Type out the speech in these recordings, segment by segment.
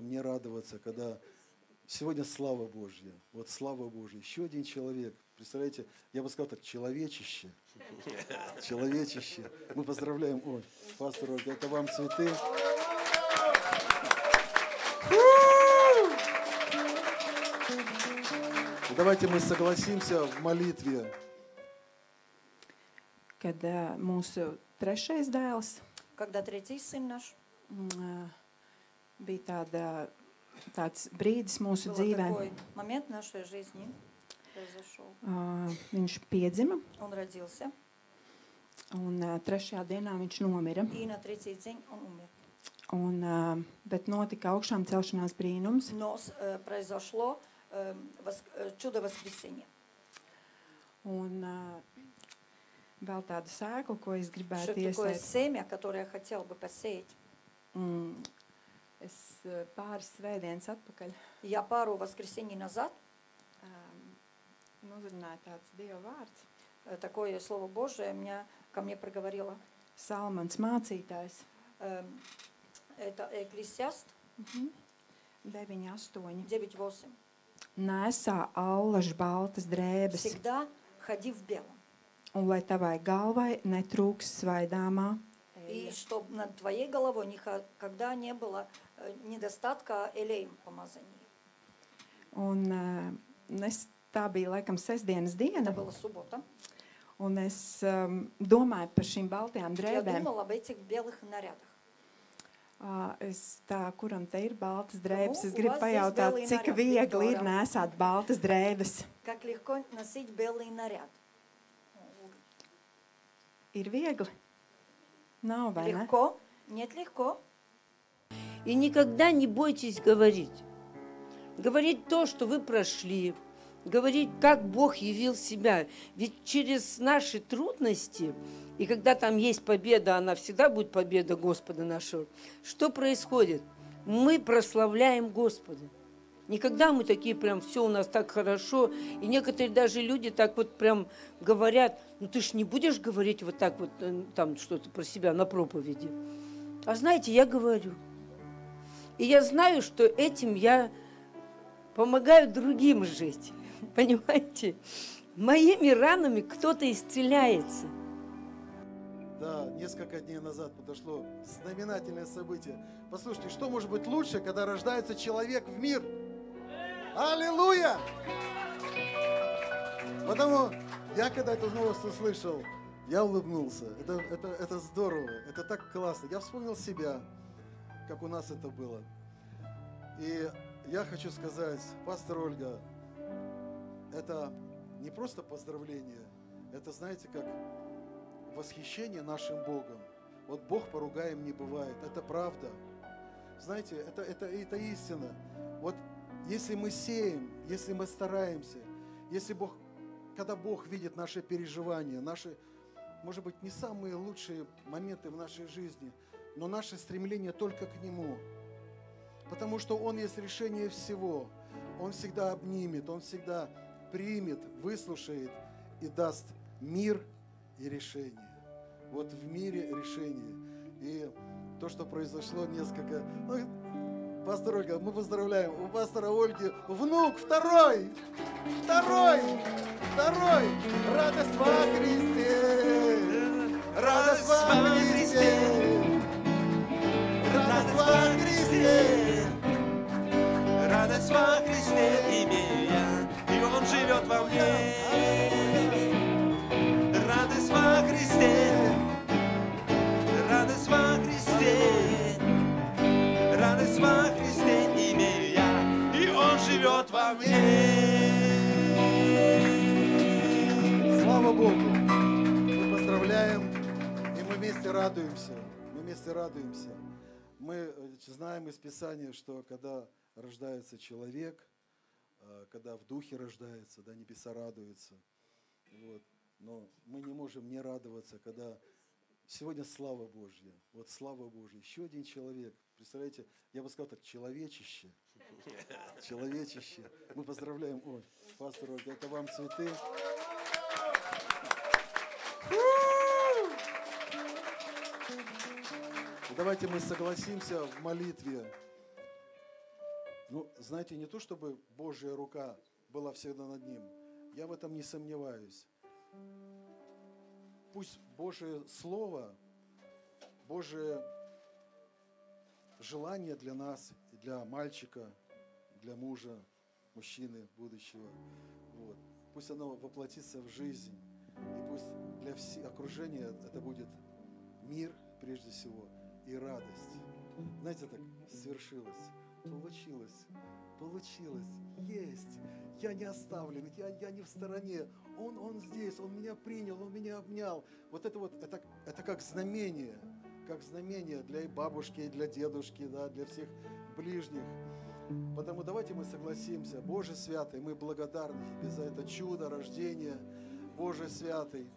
можем не радоваться, когда сегодня слава Божья. Вот слава Божья. Еще один человек. Представляете, я бы сказал так, человечище. Человечище. Мы поздравляем. Ой, пастор Ольга, это вам цветы. Давайте мы согласимся в молитве. Kad mūsu trešais dēls Когда третий сын наш, bija tāds brīdis mūsu был dzīvē. такой момент в нашей жизни произошел. Viņš piedzima, Он родился, un trešajā dienā viņš nomira. и на третий день он умер. Bet notika augšām celšanās brīnums. Но произошло чудо воскресения. Un vēl tāda sēkla, ko es gribētu Что такое iesēt. семя, которое я хотел бы посеять? Es pāris svētdienas atpakaļ Я пару воскресений назад uzrunāju tāds Dieva vārds. такое слово Божие ко мне проговорило. Salmans mācītājs. Это Экклесиаст 9:8. 9:8. Nesā allaž baltas drēbes, Всегда ходи в белом. un lai tavai galvai netrūks svaidāmā И чтобы над твоей головой никогда не было недостатка элеем помазания. Un tā bija laikam sestdienas Это diena, была суббота. un es domāju par šīm baltajām Я drēbēm. думала об этих белых нарядах. Es tā, kuram te ir baltas drēbes, es у gribu вас здесь pajautāt, белый cik наряд, viegli ir Виктора. nesāt baltas drēbes. Как легко носить белый наряд. Ir viegli? Nav, vai ne? Легко? Нет, легко. И никогда не бойтесь говорить. Говорить то, что вы прошли. Говорить, как Бог явил себя. Ведь через наши трудности, и когда там есть победа, она всегда будет победа Господа нашего. Что происходит? Мы прославляем Господа. Никогда мы такие прям, все у нас так хорошо. И некоторые даже люди так вот прям говорят, ну ты ж не будешь говорить вот так вот там что-то про себя на проповеди. А знаете, я говорю. И я знаю, что этим я помогаю другим жить. Понимаете? Моими ранами кто-то исцеляется. Да, несколько дней назад подошло знаменательное событие. Послушайте, что может быть лучше, когда рождается человек в мир? Аллилуйя! Потому я когда эту новость услышал, я улыбнулся. Это здорово, это так классно. Я вспомнил себя, как у нас это было. И я хочу сказать, пастор Ольга, это не просто поздравление, это, знаете, как восхищение нашим Богом. Вот Бог поругаем не бывает, это правда. Знаете, это истина. Вот если мы сеем, если мы стараемся, если Бог, когда Бог видит наши переживания, наши, может быть, не самые лучшие моменты в нашей жизни, но наше стремление только к Нему. Потому что Он есть решение всего. Он всегда обнимет, Он всегда примет, выслушает и даст мир и решение. Вот в мире решение. И то, что произошло несколько... Пастор Ольга, мы поздравляем. У пастора Ольги внук второй. Радость во Христе. Радость во Христе. Радость во Христе. Радость во Христе имею я, и Он живет во мне. Радость во Христе, радость во Христе, радость во Христе имею я, и Он живет во мне. Слава Богу! Мы поздравляем, и мы вместе радуемся. Мы знаем из Писания, что когда рождается человек, когда в духе рождается, да, небеса радуются. Вот. Но мы не можем не радоваться, когда сегодня слава Божья. Вот слава Божья. Еще один человек. Представляете, я бы сказал так, человечище. Человечище. Мы поздравляем. Ой, пастор Ольга, это вам цветы. Давайте мы согласимся в молитве. Ну, знаете, не то, чтобы Божья рука была всегда над ним. Я в этом не сомневаюсь. Пусть Божье Слово, Божье желание для нас, для мальчика, для мужа, мужчины будущего, вот, пусть оно воплотится в жизнь. И пусть для всего окружения это будет мир, прежде всего, и радость. Знаете, так свершилось, получилось, есть. Я не оставлен, я не в стороне. Он здесь, он меня принял, он меня обнял. Вот, это как знамение для и бабушки, и для дедушки, да, для всех ближних. Потому давайте мы согласимся, Боже святый, мы благодарны Тебе за это чудо рождения, Боже святый.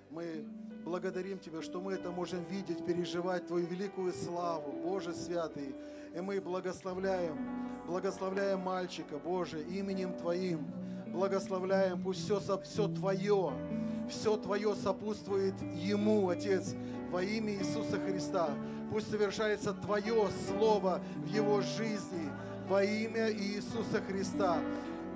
Мы благодарим Тебя, что мы это можем видеть, переживать Твою великую славу, Боже святый. И мы благословляем мальчика, Боже, именем Твоим. Благословляем, пусть все Твое сопутствует ему, Отец, во имя Иисуса Христа. Пусть совершается Твое Слово в его жизни, во имя Иисуса Христа.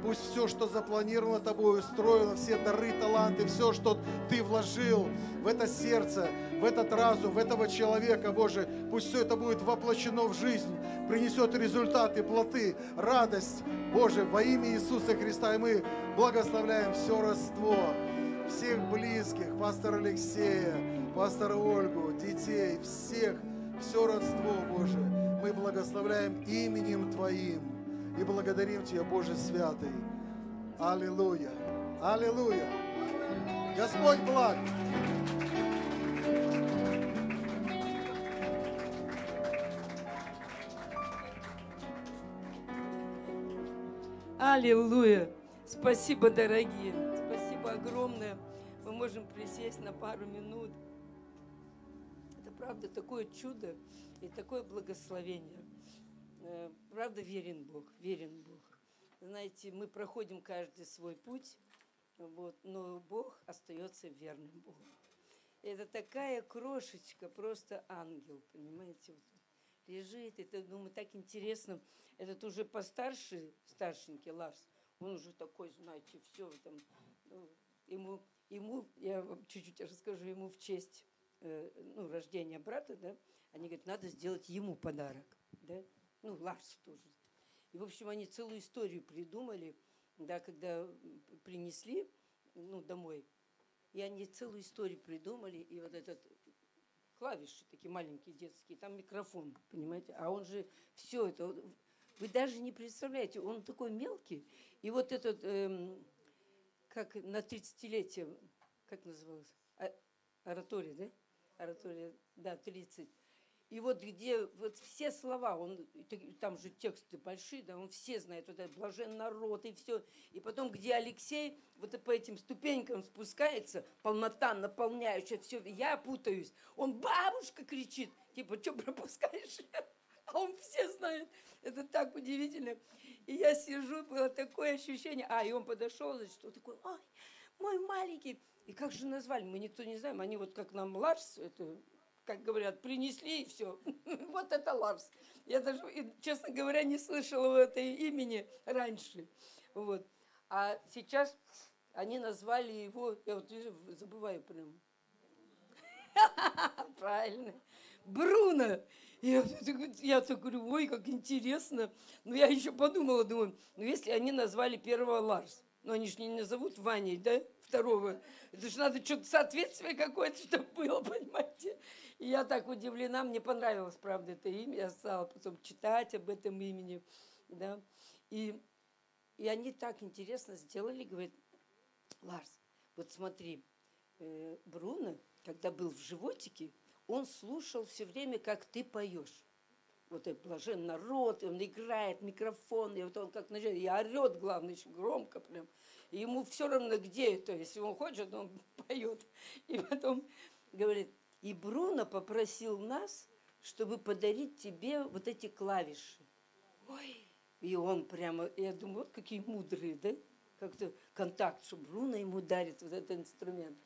Пусть все, что запланировано Тобой, устроено, все дары, таланты, все, что Ты вложил в это сердце, в этот разум, в этого человека, Боже, пусть все это будет воплощено в жизнь, принесет результаты, плоды, радость, Боже, во имя Иисуса Христа. И мы благословляем все родство, всех близких, пастора Алексея, пастора Ольгу, детей, всех, все родство, Боже, мы благословляем именем Твоим. И благодарим Тебя, Боже святый. Аллилуйя! Аллилуйя! Господь благ! Аллилуйя! Спасибо, дорогие! Спасибо огромное! Мы можем присесть на пару минут. Это правда такое чудо и такое благословение. Правда, верен Бог. Знаете, мы проходим каждый свой путь, вот, но Бог остается верным Богом. Это такая крошечка, просто ангел, понимаете, вот, лежит, это, думаю, так интересно. Этот уже постарше, старшенький Ларс, он уже такой, знаете, все там, ему, я вам чуть-чуть расскажу, ему в честь рождения брата, да, они говорят, надо сделать ему подарок, да. Ларсу тоже. И, в общем, они целую историю придумали, да, когда принесли, домой. И они целую историю придумали, и вот этот клавиши такие маленькие детские, там микрофон, понимаете? А он же все это, вы даже не представляете, он такой мелкий. И вот этот, как на 30-летие, как называлось? Оратория, да? Оратория, да, 30. И вот где вот все слова, там же тексты большие, да, он все знает, вот этот блажен народ и все. И потом, где Алексей вот по этим ступенькам спускается, полнота наполняющая, все, я путаюсь. Он бабушка кричит, типа, что пропускаешь? А он все знает. Это так удивительно. И я сижу, было такое ощущение. И он подошел, значит, он такой, ой, мой маленький. И как же назвали? Мы никто не знаем. Они вот как нам Ларс, это... как говорят, принесли и все. Вот это Ларс. Я даже, честно говоря, не слышала этого имени раньше. Вот. А сейчас они назвали его, я вот забываю прям. Правильно. Бруно. Я так говорю, ой, как интересно. Но я еще подумала, думаю, если они назвали первого Ларс, они же не назовут Ваней, да, второго. Это же надо что-то соответствие какое-то, чтобы было, понимаете. И я так удивлена, мне понравилось, правда, это имя. Я стала потом читать об этом имени, да. И они так интересно сделали, говорят, Ларс, вот смотри, Бруно, когда был в животике, он слушал все время, как ты поешь. Вот этот блажен народ, и он играет, микрофон, и вот он как начинает, и орет, главное, еще громко прям. И ему все равно где это, если он хочет, он поет. И потом говорит, и Бруно попросил нас, чтобы подарить тебе вот эти клавиши. Ой, и он прямо, я думаю, вот какие мудрые, да? Как-то контакт, что Бруно ему дарит вот этот инструмент.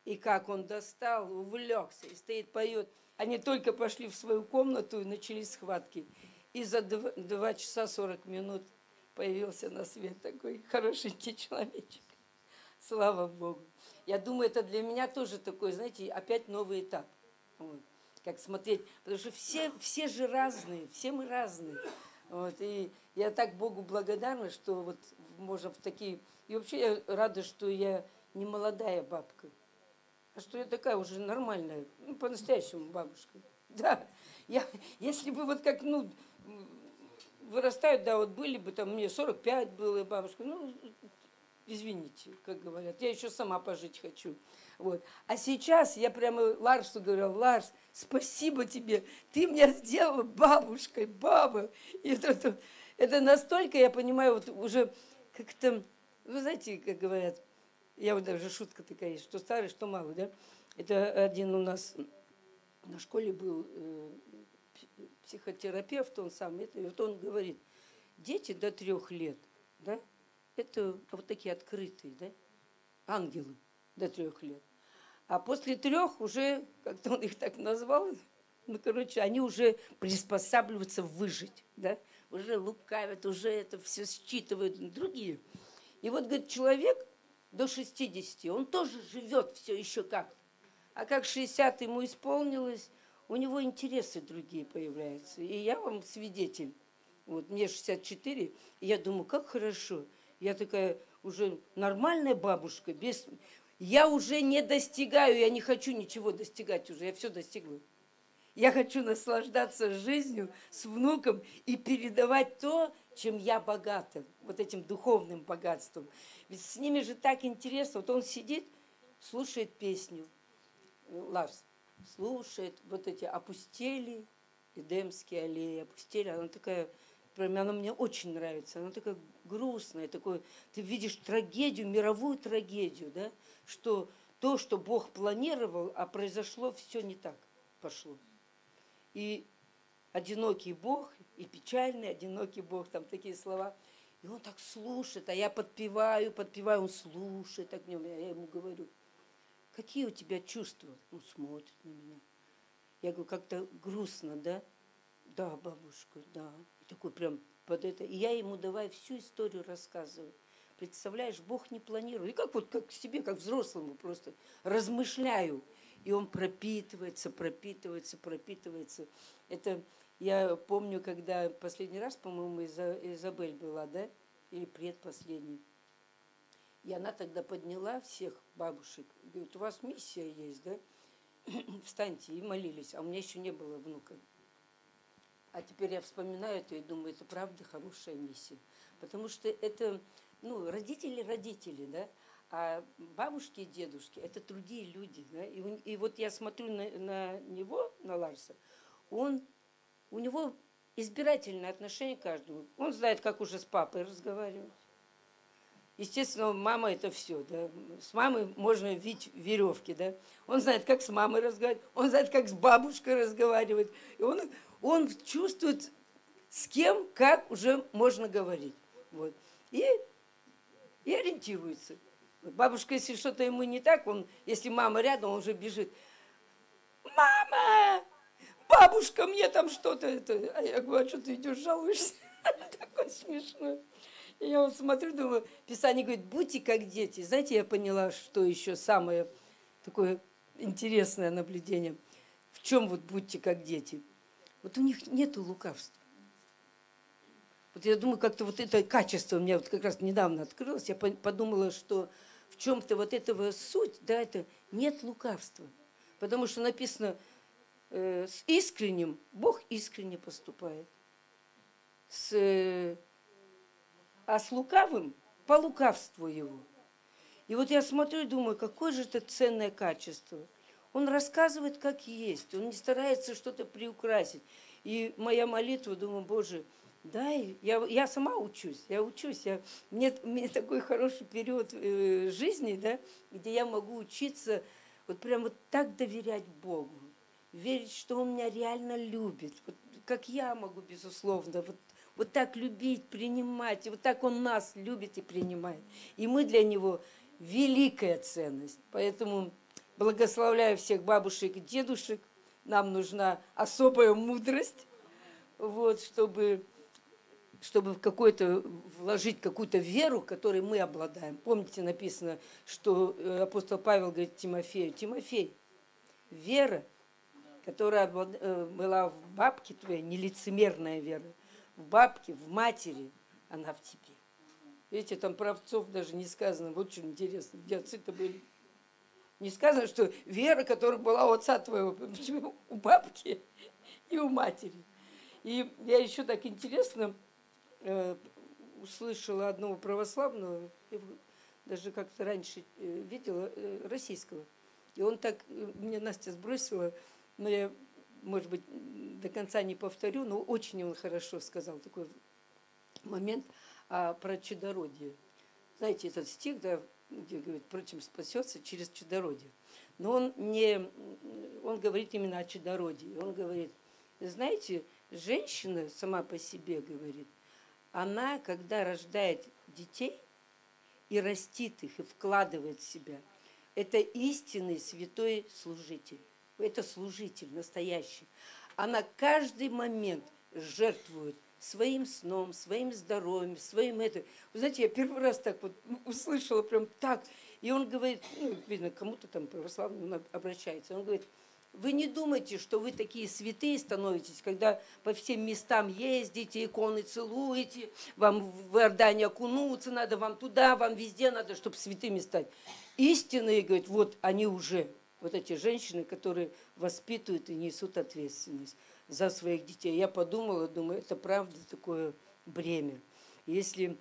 И как он достал, увлекся, и стоит, поет. Они только пошли в свою комнату, и начались схватки. И за 2 часа 40 минут появился на свет такой хорошенький человечек. Слава Богу. Я думаю, это для меня тоже такой, знаете, опять новый этап. Вот. Как смотреть, потому что все же разные, все мы разные. Вот. И я так Богу благодарна, что вот можно в такие... И вообще я рада, что я не молодая бабка, а что я такая уже нормальная, ну, по-настоящему бабушка. Да, если бы вот как, ну, вырастают, да, вот были бы там, мне 45 было, бабушка, ну, извините, как говорят, я еще сама пожить хочу. Вот. А сейчас я прямо Ларсу говорю: Ларс, спасибо тебе, ты меня сделала бабушкой, баба. И это настолько, я понимаю, вот уже как-то, вы знаете, как говорят, я вот даже шутка такая есть, что старый, что малый, да? Это один у нас на школе был психотерапевт, он сам, и вот он говорит, дети до 3 лет, да, это вот такие открытые, да, ангелы до 3 лет. А после 3 уже, как-то он их так назвал, ну, короче, они уже приспосабливаются выжить, да, уже лукавят, уже это все считывают другие. И вот, говорит, человек до 60, он тоже живет все еще как-то. А как 60 ему исполнилось, у него интересы другие появляются. И я вам свидетель. Вот мне 64, и я думаю, как хорошо. Я такая уже нормальная бабушка, без... Я уже не достигаю, я не хочу ничего достигать уже, я все достигла. Я хочу наслаждаться жизнью с внуком и передавать то, чем я богата, вот этим духовным богатством. Ведь с ними же так интересно. Вот он сидит, слушает песню, Ларс, слушает вот эти «Опустели», Эдемские аллеи, «Опустели». Она такая, прям, она мне очень нравится. Она такая грустная, такой, ты видишь трагедию, мировую трагедию, да? Что то, что Бог планировал, а произошло все не так, пошло. И одинокий Бог, и печальный одинокий Бог, там такие слова. И он так слушает, а я подпеваю, он слушает, так нем, я ему говорю, какие у тебя чувства? Он смотрит на меня. Я говорю, как-то грустно, да? Да, бабушка, да. И такой прям под это. И я ему давай всю историю рассказываю. Представляешь, Бог не планирует. И как вот как себе, как взрослому просто размышляю. И он пропитывается. Это я помню, когда последний раз, по-моему, Изабель была, да? Или предпоследний. И она тогда подняла всех бабушек. Говорит, у вас миссия есть, да? Встаньте, и молились. А у меня еще не было внука. А теперь я вспоминаю это и думаю, это правда хорошая миссия. Потому что это, ну, родители, да? А бабушки и дедушки – это другие люди. Да? И вот я смотрю на него, на Ларса, у него избирательное отношение к каждому. Он знает, как уже с папой разговаривать. Естественно, мама – это все. Да? С мамой можно видеть веревки. Да? Он знает, как с мамой разговаривать, он знает, как с бабушкой разговаривать. И он чувствует, с кем, как уже можно говорить. Вот. И ориентируется. Бабушка, если что-то ему не так, если мама рядом, он уже бежит. Мама! Бабушка, мне там что-то это. А я говорю, а что ты идешь, жалуешься? Такое смешное. И я вот смотрю, думаю, Писание говорит, будьте как дети. Знаете, я поняла, что еще самое такое интересное наблюдение. В чем вот будьте как дети? Вот у них нету лукавства. Вот я думаю, как-то вот это качество у меня вот как раз недавно открылось. Я подумала, что в чем-то вот этого суть, да, это нет лукавства. Потому что написано, с искренним Бог искренне поступает. А с лукавым по лукавству его. И вот я смотрю и думаю, какое же это ценное качество. Он рассказывает, как есть, он не старается что-то приукрасить. И моя молитва, думаю, Боже, дай, я сама учусь, мне такой хороший период жизни, да, где я могу учиться вот прям вот так доверять Богу, верить, что Он меня реально любит, вот, как я могу, безусловно, вот так любить, принимать, и вот так Он нас любит и принимает. И мы для Него великая ценность. Поэтому благословляю всех бабушек и дедушек. Нам нужна особая мудрость, вот, чтобы в какой-то вложить какую-то веру, которой мы обладаем. Помните, написано, что апостол Павел говорит Тимофею: Тимофей, вера, которая была в бабке твоей, нелицемерная вера, в бабке, в матери, она в тебе. Видите, там про овцов даже не сказано. Вот что интересно, где отцы-то были. Не сказано, что вера, которая была у отца твоего, почему у бабки и у матери. И я еще так интересно услышала одного православного, даже как-то раньше видела, российского. И он так, мне Настя сбросила, но я, может быть, до конца не повторю, но очень он хорошо сказал такой момент про чадородие. Знаете, этот стих, да, где говорит, впрочем, спасется через чадородие. Но он говорит именно о чадородии. Он говорит, знаете, женщина сама по себе, говорит, она, когда рождает детей и растит их, и вкладывает в себя, это истинный святой служитель. Это служитель настоящий. Она каждый момент жертвует своим сном, своим здоровьем, своим это. Вы знаете, я первый раз так вот услышала прям так. И он говорит, ну, видно, кому-то там православный обращается. Он говорит, вы не думайте, что вы такие святые становитесь, когда по всем местам ездите, иконы целуете, вам в Иордане окунуться надо, вам туда, вам везде надо, чтобы святыми стать. Истинные, говорит, вот они уже, вот эти женщины, которые воспитывают и несут ответственность за своих детей. Я подумала, думаю, это правда такое бремя. Если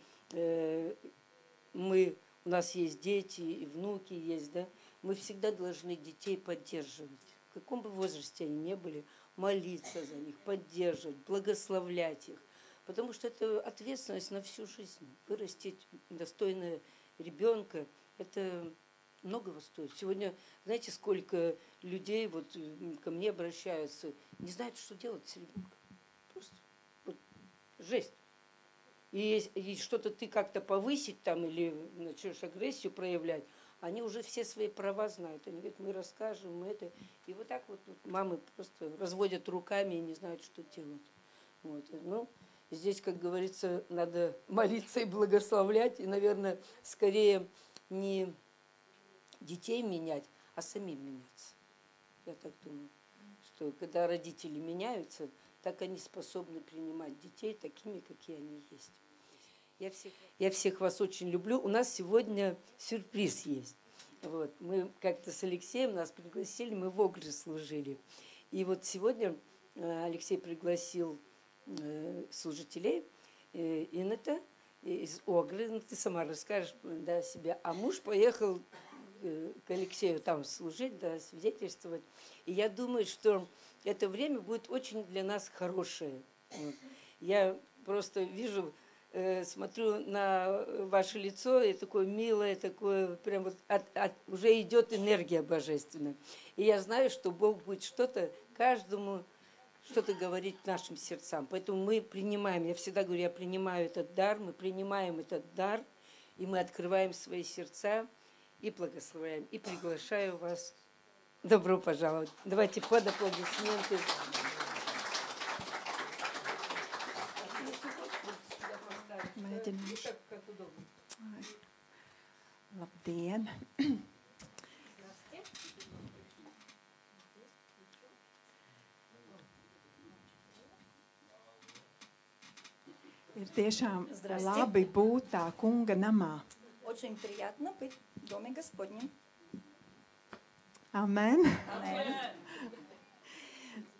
у нас есть дети и внуки есть, да, мы всегда должны детей поддерживать. В каком бы возрасте они ни были, молиться за них, поддерживать, благословлять их. Потому что это ответственность на всю жизнь. Вырастить достойного ребенка, это многого стоит. Сегодня, знаете, сколько людей вот ко мне обращаются, не знают, что делать с ребенком. Просто вот, жесть. И что-то ты как-то повысить там или начнешь агрессию проявлять, они уже все свои права знают. Они говорят, мы расскажем, мы это. И вот так вот мамы просто разводят руками и не знают, что делать. Вот. Ну, здесь, как говорится, надо молиться и благословлять. И, наверное, скорее не детей менять, а самим меняться. Я так думаю, что когда родители меняются, так они способны принимать детей такими, какие они есть. Я всех вас очень люблю. У нас сегодня сюрприз есть. Вот. Мы как-то с Алексеем нас пригласили, мы в Огре служили. И вот сегодня Алексей пригласил служителей Инета из Огры. Ну, ты сама расскажешь, да, о себе. А муж поехал к Алексею там служить, да, свидетельствовать. И я думаю, что это время будет очень для нас хорошее. Вот. Я просто вижу, смотрю на ваше лицо, и такое милое, такое прям вот уже идет энергия божественная. И я знаю, что Бог будет что-то каждому что-то говорить нашим сердцам. Поэтому мы принимаем, я всегда говорю, я принимаю этот дар, мы принимаем этот дар, и мы открываем свои сердца и благословляем. И приглашаю вас. Добро пожаловать. Давайте под аплодисменты. Mēģināšu. Labdien! Ir tiešām labi būt tā kunga namā. Очень приятно быть в Доме Господнем. Amen.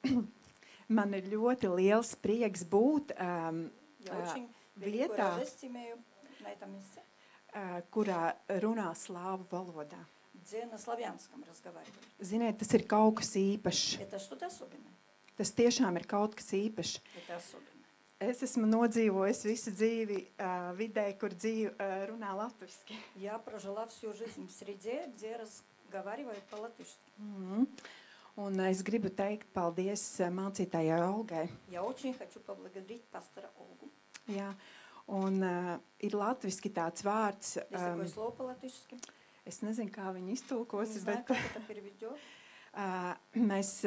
Amen. Man ir ļoti liels prieks būt Я очень великую vietā, радость имею на этом месте, kurā runā slāvu valodā. где на славянском разговаривают. Ziniet, tas ir kaut kas īpašs. Это что-то особенное. Tas tiešām ir kaut kas īpašs. Это особенное. Es esmu nodzīvojis visu dzīvi vidē, kur runā latviski. Я прожила всю жизнь в среде, где разговаривают по-латышски. Un es gribu teikt paldies mācītājai Olgai. Я очень хочу поблагодарить пастора Olgu. Jā, un ir latviski tāds vārds. Есть такое слово по-латышски. Es nezinu, kā viņi Не iztulkos, знаю, bet как это переведет. mēs,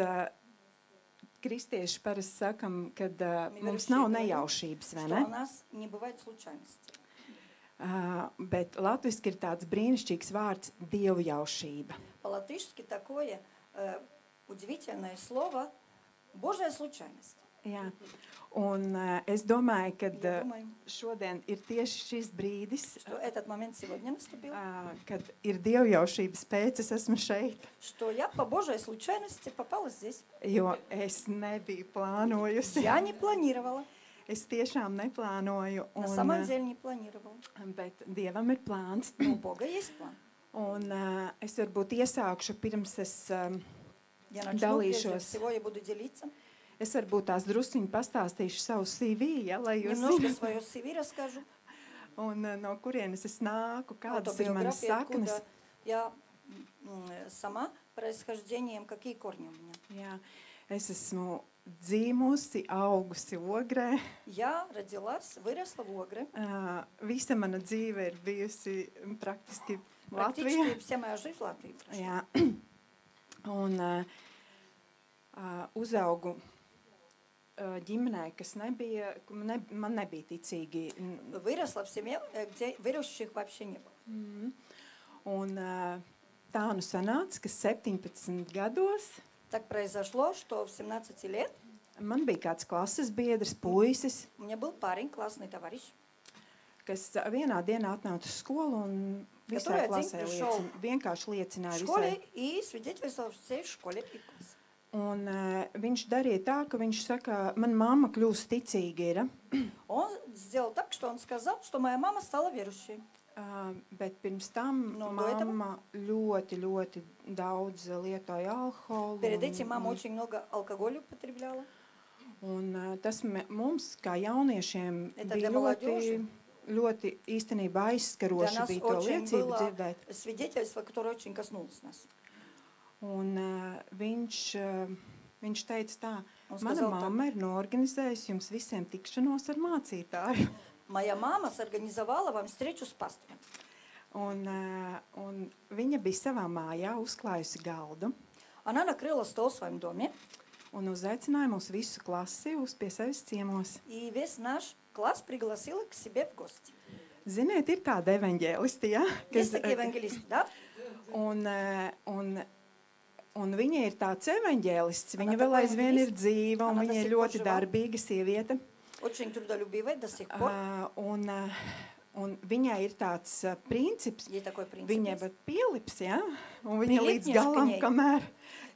kristieši parasti sakam, ka mums верующие nav говорят, nejaušības, vai что ne? у нас не бывает случайностей. Bet latviski ir tāds brīnišķīgs vārds dievjaušība. По-латышски такое удивительное слово «Божья случайность». Jā. Un es domāju, ka Я думаю, šodien ir tieši šis brīdis, что этот момент сегодня наступил, kad ir dievjaušības pēc es esmu šeit, что я по Божьей случайности попала здесь. jo es nebiju plānojusi. Я не планировала, Es tiešām neplānoju, на самом деле не планировала. bet Dievam ir plāns. Но у Бога есть план. Un es varbūt iesākšu, pirms es Я начну, прежде dalīšos. всего я буду делиться. Es varbūt tās drusciņi pastāstīšu savu CV, ja, lai jūs Немножко zinātu, свое CV расскажу. un no kurienes es nāku, kādas ir manas Автобиография, saknes. откуда я сама, происхождением, какие корни у меня. Jā, es esmu dzīmusi, augusi Ogrē. Я родилась, выросла в Огре. Visa mana dzīve ir bijusi praktiski Практически Latvijā. вся моя жизнь в Латвии. Jā. Un uzaugu ģimenē, kas nebija, man nebija ticīgi. Выросла в семье, где верующих вообще не было. Un tā nu sanāca, ka 17 gados Так произошло, что в 17 лет man bija kāds klases biedrs, puisis, у меня был парень, классный товарищ, kas vienā dienā atnāca uz skolu un visai Который klasē один пришел vienkārši в liecināja школе visai. и свидетельствовал всей школе и классе. Un viņš darīja tā, ka viņš saka, man mamma kļūst ticīga ir, Он сделал так, что он сказал, что моя мама стала верующей. bet pirms tam No, do этого? mamma ļoti daudz lietoja alkoholu. Перед этим мама очень много алкоголя употребляла. Un tas mums, kā jauniešiem, Это bija для молодежи. ļoti īstenībā Для aizskaroši нас bija to очень liecību было dzirdēt. свидетельство, которое очень коснулось нас. Un viņš teica tā, Он mana сказал так: mamma ir norganizējusi jums visiem tikšanos ar mācītāju. моя мама сорганизовала вам встречу с пастором. Un viņa bija savā mājā uzklājusi galdu Она накрыла стол в своем доме, un uzaicināja mūs visu klasi uz pie sevis ciemos. и весь наш класс пригласила к себе в гости. Ziniet, ir tāda evaņģēlisti, ja? Есть такие евангелисты, да? Un viņa ir tāds evaņģēlists. Viņa Она vēl такой aizvien ir evanģelists. dzīva, un Она viņa до ir сих пор ļoti жива. darbīga sieviete. Очень трудолюбивая до сих пор. Un viņai ir tāds princips, Ей такой принцип viņa есть. bet pielips, ja? Un viņa līdz Prilipņeš galam, ka kamēr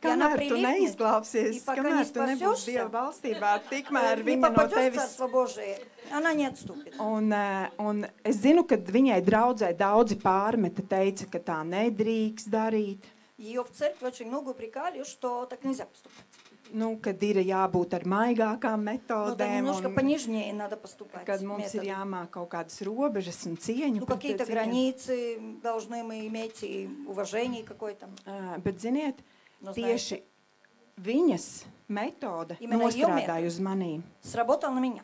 она tu прилипнет, neizglābsies, и пока не kamēr tu nebūsi спасешься, Dieva valstībā, tikmēr Не viņa no попадешь в tevis. Царство Божие, она не отступит. Un es zinu, ka viņai draudzē daudzi pārmeta teica, ka tā nedrīkst darīt. Ее в церкви очень много упрекали, что так нельзя поступать. Nu, kad ir jābūt ar maigākām Ну, да metodēm, немножко un понежнее надо поступать. kad mums ir методом. jāmāk kaut kādas robežas un cieņu. Ну, pret какие-то citiem. границы должны мы иметь, и уважение какое-то. Bet, ziniet, Но, tieši viņas metode Именно её nostrādāja метод. uz manīm. Сработал на меня.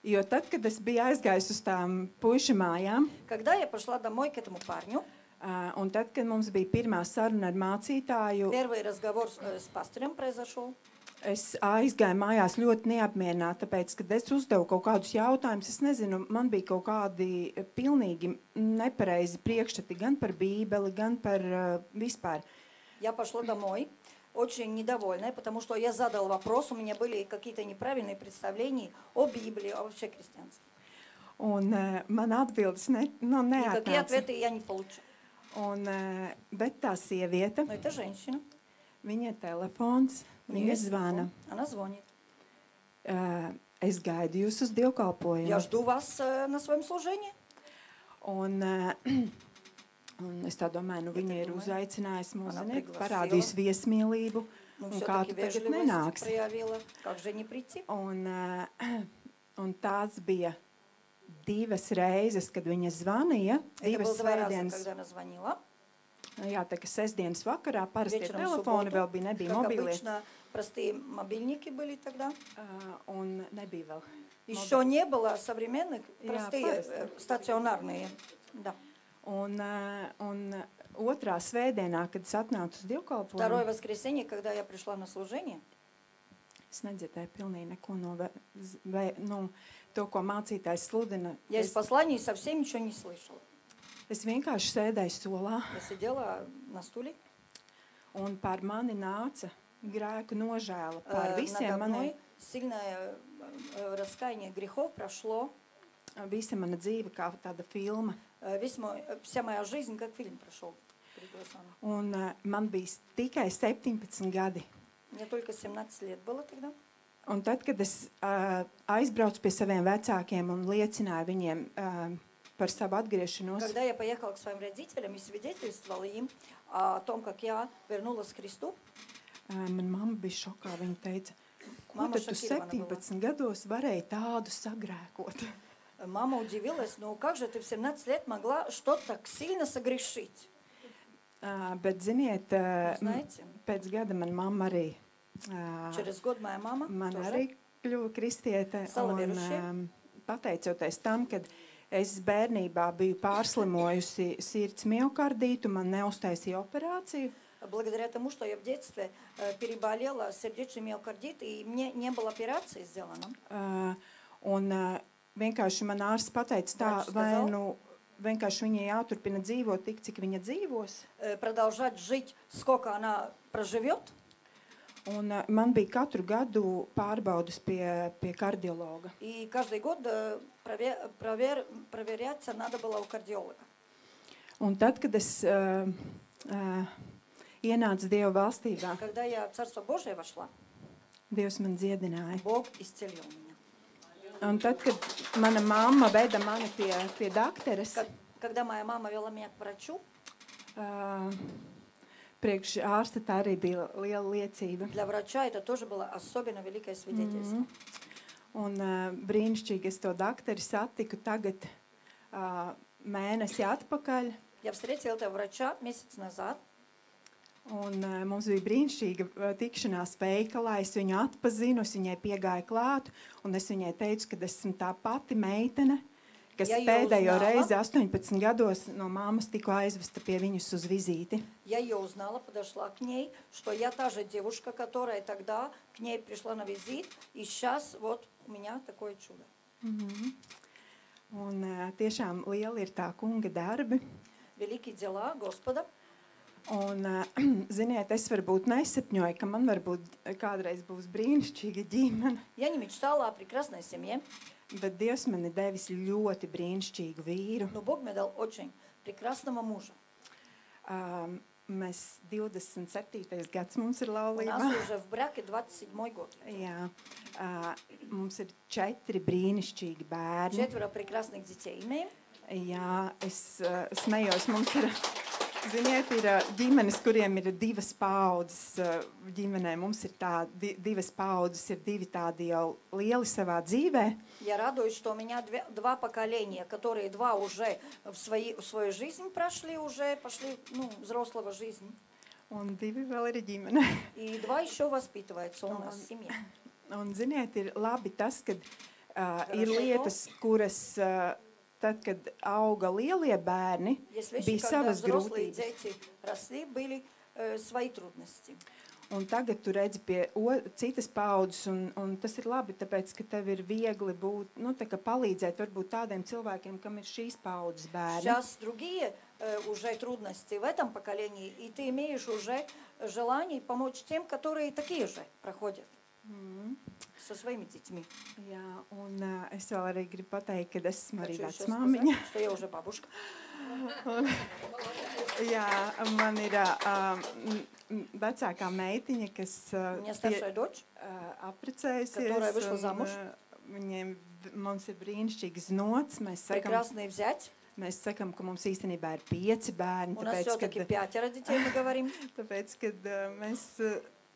Jo tad, kad es biju aizgājusi uz tām puišu mājām, Когда я пошла домой к этому парню, un tad, kad mums bija pirmā saruna ar mācītāju, первый разговор с пастором произошел. es aizgāju mājās ļoti neapmierināta, tāpēc, kad es uzdevu kaut kādus jautājumus, es nezinu, man bija kaut kādi pilnīgi nepareizi priekšstati gan par Bībeli, gan par vispār. Я пошла домой, очень недовольная, потому что я задала вопрос, у меня были какие-то неправильные представления о Библии, о вообще христианстве. Un man atbildes Никакие neatnāca. ответы я не получила. Bet tā sieviete, Но это женщина. viņa telefons, у viņa неё есть zvana. телефон, Она звонит. Es gaidu jūs uz dievkalpojumu. Я жду вас на своем служении. Un es tā domāju, nu viņa ir domāju, uzaicinājusi mūs, она ziniet, пригласила. parādījusi viesmīlību. Ну, Un kā все-таки tu tagad вежливость nenāksi? проявила. Как же не прийти? Un tās bija divas reizes, kad viņa zvanīja, Это divas было 2 раза, svētdienas. когда она звонила. Jā, tā kā sestdienas vakarā parasti Вечером в telefoni субботу, vēl bija, nebija как mobilie. обычно, простые мобильники были тогда. Un nebija vēl. Еще не было современных, Jā, простые, parasti. стационарные. Да. Un otrā svētdienā, kad es atnācu uz Второе dievkalpojumu, воскресенье, когда я пришла на служение, Es nedzirdēju pilnīgi neko no to, ko mācītājs sludina. Я из посланий совсем ничего не слышала. Es vienkārši sēdēju solā, Я sидела на стуле. un par mani nāca grēku nožēla par Надо visiem maniem, мной сильное раскаяние грехов прошло. visa mana dzīve kā tāda filma. Вся моя жизнь как фильм прошел перед глазами. Un man bija tikai 17 gadi. Мне только 17 лет было тогда. Un tad, kad es aizbraucu pie saviem vecākiem un liecināju viņiem par savu atgriešanos, Когда я поехала к своим родителям и свидетельствовала им о том, как я вернулась к Христу, man mamma bija šokā. Viņa teica, ko Mamma tad tu šokирована была. 17 gados varēji tādu sagrēkot? мама удивилась, ну как же ты в 17 лет могла что-то так сильно согрешить? Bet, ziniet, Знаете, pēc gada man mamma arī, через год моя мама man тоже arī kļuva kristiete. Stala Un, Virušie. pateicoties tam, kad es bērnībā biju pārslimojusi sirds miokardītu, man neuztaisīja operāciju. благодаря тому, что я в детстве переболела сердечный миокардит, и мне не было операции сделано. Un vienkārši man ārsts pateica tā, Vārds vai сказал? nu vienkārši viņai jāturpina dzīvot tik, cik viņa dzīvos. Продолжать жить, сколько она проживет. Un man bija katru gadu pārbaudas pie kardiologa. И каждый год проверяться надо было у кардиолога. Un tad, kad es ienācu Dieva valstībā, Когда я в Царство Божие вошла, Dievs man dziedināja. Бог исцелил меня. Un tad, kad mana mamma veda mani pie dakteres, Когда моя мама вела меня к врачу, priekš ārsta tā arī bija liela liecība. для врача это тоже было особенно великое свидетельство. Un brīnišķīgi es to dakteri satiku tagad mēnesi atpakaļ. Я встретила этого врача месяц назад. Un mums bija brīnišķīga tikšanās veikalā. Es viņu atpazinu, es viņai piegāju klāt, un es viņai teicu, ka esmu tā pati meitene, kas Ja jau pēdējo uznāva. reizi 18 gados no mammas tiku aizvesta pie viņas uz vizīti. Я ее узнала, подошла к ней, что я та же девушка, которая тогда к ней пришла на визит, и сейчас вот у меня такое чудо. Un tiešām liela ir tā kunga darbi. Великие дела Господа. Un, ziniet, es varbūt nesapņoju, ka man varbūt kādreiz būs brīnišķīga ģimene, Я не мечтала о прекрасной семье, bet Dievs man ir devis ļoti brīnišķīgu vīru. но Бог мне дал очень прекрасного мужа. Mēs 27. gads mums ir У нас laulībā. уже в браке 27-й год. Jā, mums ir 4 brīnišķīgi bērni. 4 прекрасных детей имеем. Jā, es smējos, mums ir, ziniet, ir ģimenes, kuriem ir 2 paudzes ģimenē. Mums ir tā 2 paudzes, ir 2 tādi jau lieli savā dzīvē. Я радуюсь, что у меня 2 поколения, которые 2 уже в свою жизнь прошли, уже пошли, взрослого жизни. Un 2 vēl ir ģimene. И 2 еще воспитываются у нас в семье. Un, ziniet, ir labi tas, kad ir Хорошо lietas, kuras, tad, kad auga lielie bērni, Есть вещи, bija когда savas взрослые grūtības. дети росли, были свои трудности. Un tagad tu redzi pie citas paudzes, un tas ir labi, tāpēc, ka tev ir viegli būt, tā kā palīdzēt varbūt tādiem cilvēkiem, kam ir šīs paudzes bērni. Сейчас другие уже трудности в этом поколении, и ты имеешь уже желание помочь тем, которые такие же проходят со своими детьми. Jā, un es vēl arī gribu pateikt, ka esmu arī Хочу еще vecmāmiņa. сказать, что я уже бабушка. Jā, man ir vecākā meitiņa, kas У меня старшая дочь, apprecējusies. Которая вышла замуж. Mums ir brīnišķīgs nots. прекрасный взять. Mēs sakam, ka mums īstenībā ir 5 bērni. У нас все-таки 5 детей, мы говорим. Tāpēc, kad mēs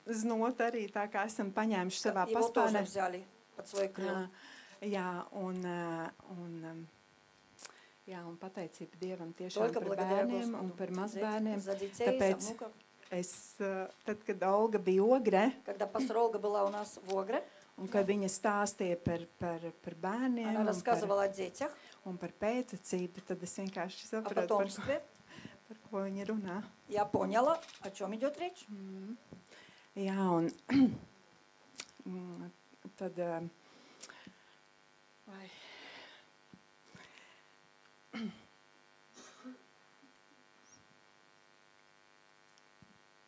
znot arī tā kā esam paņēmuši savā Его тоже paspārnē. взяли под свой крыл. Jā, un pateicība Dievam tiešām Только par благодаря bērniem un par Господу mazbērniem. за детей, Tāpēc за внуков. tad, kad Olga bija Ogrē, Когда пастор Olga была у нас в Огре, un kad viņa stāstīja par bērniem она рассказывала о детях, un par pēctecību, tad es vienkārši о sapratu, потомстве. par ko viņa runā. Я поняла, о чем идет речь. Jā, un tad, vai.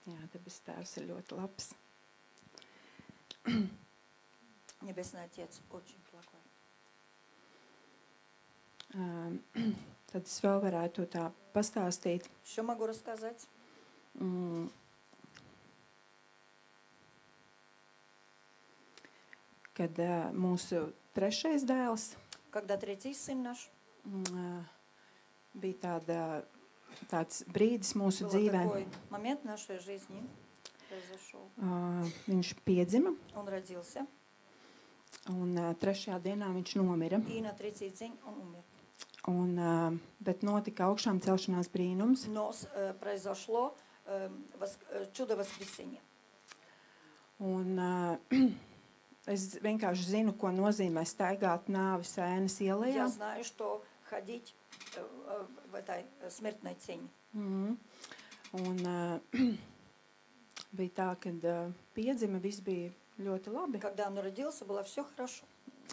Jā, debes tēvs ir ļoti labs. Небесный Отец очень плохой. Tad es vēl varētu tā pastāstīt. Что могу рассказать? Kad mūsu trešais dēls Когда третий сын наш, bija tāds brīdis mūsu был dzīvē. такой момент в нашей жизни произошел. Viņš piedzima, Он родился, un trešajā dienā viņš nomira. и на третий день он умер. Bet notika augšām celšanās brīnums. Но произошло чудо воскресения. Un es vienkārši zinu, ko nozīmē staigāt nāves ēnas ielā. Я знаю, что ходить в этой смертной тени. Un bija tā, kad piedzima, viss bija ļoti labi. Когда он родился, было все хорошо.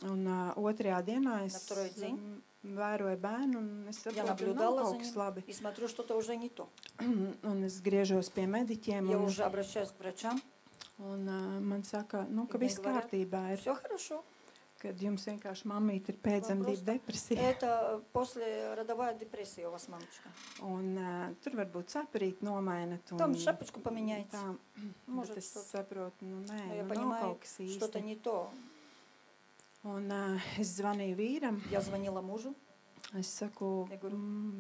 Un otrajā dienā es На второй день vēroju bērnu, un es я saprotu, ka nav наблюдала за kaut kas ним labi. и смотрю, что-то уже не то. Un es griežos pie mediķiem, Я уже обращаюсь к врачам. un man saka, nu, ka Viņi viss говорят, kārtībā ir, Все хорошо. kad jums vienkārši mammīte ir pēcdzemdību depresija. Это послеродовая депрессия у вас, мамочка. Un tur varbūt saprīt nomainat. Там шапочку поменяйте. Tā, Может, bet es что-то. saprotu, nu nē, Но я nu nav понимаю, kaut kas что-то īsti. не то. Un es zvanīju vīram, Я звонила мужу. es saku, Ja guru.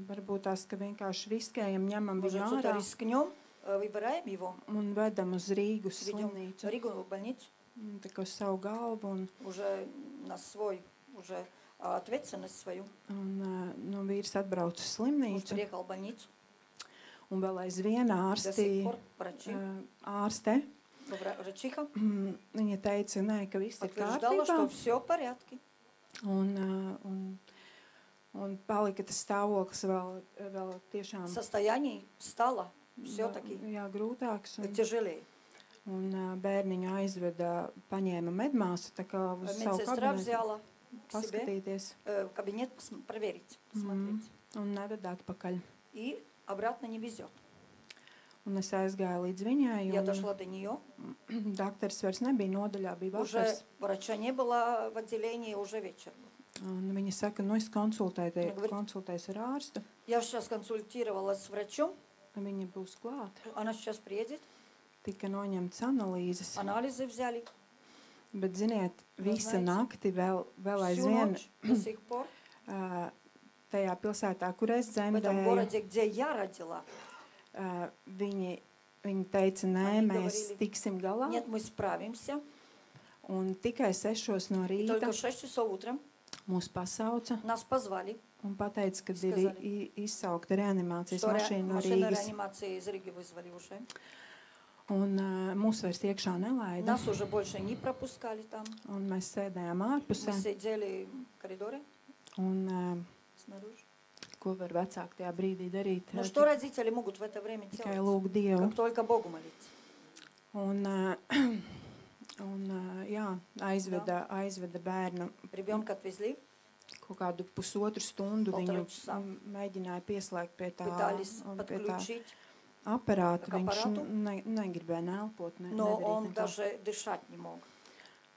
varbūt tās, ka vienkārši riskējam, ņemam Может, viņu что-то ārā рискнем, выбираем его, un vedam uz Rīgu ведем slimnīcu, Ригу в больницу, tā kā uz savu galvu. уже на свой, уже ответственность свою. Un nu, vīrs atbrauc uz Муж slimnīcu, приехал в больницу. un vēl aizvien До сих ārsti, пор врачи, ārste, врачиха viņa teica, nē, ka viss ir подтверждала, kārtībā. что все в порядке. Un palika tas stāvoklis vēl tiešām Состояние стало все-таки jā, grūtāks. тяжелее. Un bērniņu aizveda, paņēma medmāsu, tā kā uz savu Медсестра kabinetu взяла к себе paskatīties в кабинет проверить, посмотреть. un neveda atpakaļ. И обратно не везет. Un es aizgāju līdz viņai, Я дошла до нее. un dakteris vairs nebija nodaļā, bija Уже vakars. врача не было в отделении, уже вечер был. Un viņa saka, nu es Viņa говорит, konsultēju ar ārstu, Я сейчас консультировалась с врачом. viņa būs klāt. Она сейчас приедет. Tika noņemtas analīzes, Анализы взяли. bet, ziniet, visa знаете, nakti vēl Всю aizvien ночь до сих пор tajā pilsētā, kur es в этом dzemdēju, городе, где я родила, viņi teica, nē, Они mēs говорили, tiksim galā. нет, мы справимся. Un tikai 6 no И rīta только в 6 часов утром mūs pasauca нас позвали, un pateica, ka ir Сказали. izsaukta reanimācijas что mašīna no машину Rīgas. реанимации из Риги вызвали уже. Un mūs vairs iekšā nelaida. Нас уже больше не пропускали там. Un mēs sēdējām Мы ārpusē. сидели в коридоре Un снаружи. ko var vecāki tajā brīdī darīt? Ну что родители могут в это время Tikai делать? lūgt Dievu. Как только Богу молиться. Un jā, aizveda bērnu. Ребенка отвезли, Kaut kādu pusotru stundu Полтора viņu часа. mēģināja pieslēgt pie tā, пытались un pie tā подключить, aparāta. К Viņš aparātu. negribēja nelpot. но он даже дышать не мог.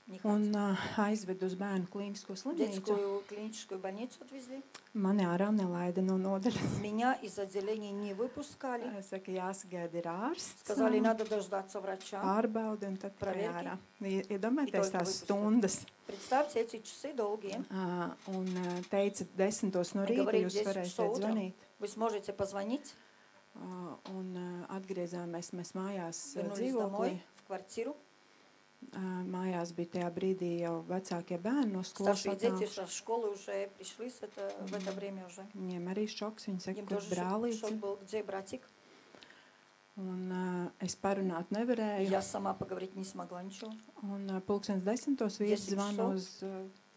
Не Un хотел. aizved uz bērnu klīnisko slimnīcu. Детскую клиническую больницу отвезли. Mani ārā nelaida no nodaļas. Меня из отделения не выпускали. Es saku, jāsagaida ir ārsts. Сказали, надо дождаться врача. Pārbauda un tad tikai Проверки. ārā. Iedomājieties только tās выпустят. stundas. Представьте, эти часы долгие. Un teica, 10 no Viņi rīta говорит, jūs 10 varēsiet часов утром. zvanīt. Вы сможете позвонить. Un atgriezāmies mēs mājās Вернулись dzīvoklī. домой, в квартиру. Mājās bija tajā brīdī jau vecākie bērni no skolas Старшие дети atnākuši. со школы уже пришли в это время уже. Viņiem arī šoks. Viņi saka, Им kur тоже brālīts. шок был. Где братик? Un es parunāt nevarēju. Я сама поговорить не смогла ничего. Un pulkstens 10. vīrs 10 zvana časov uz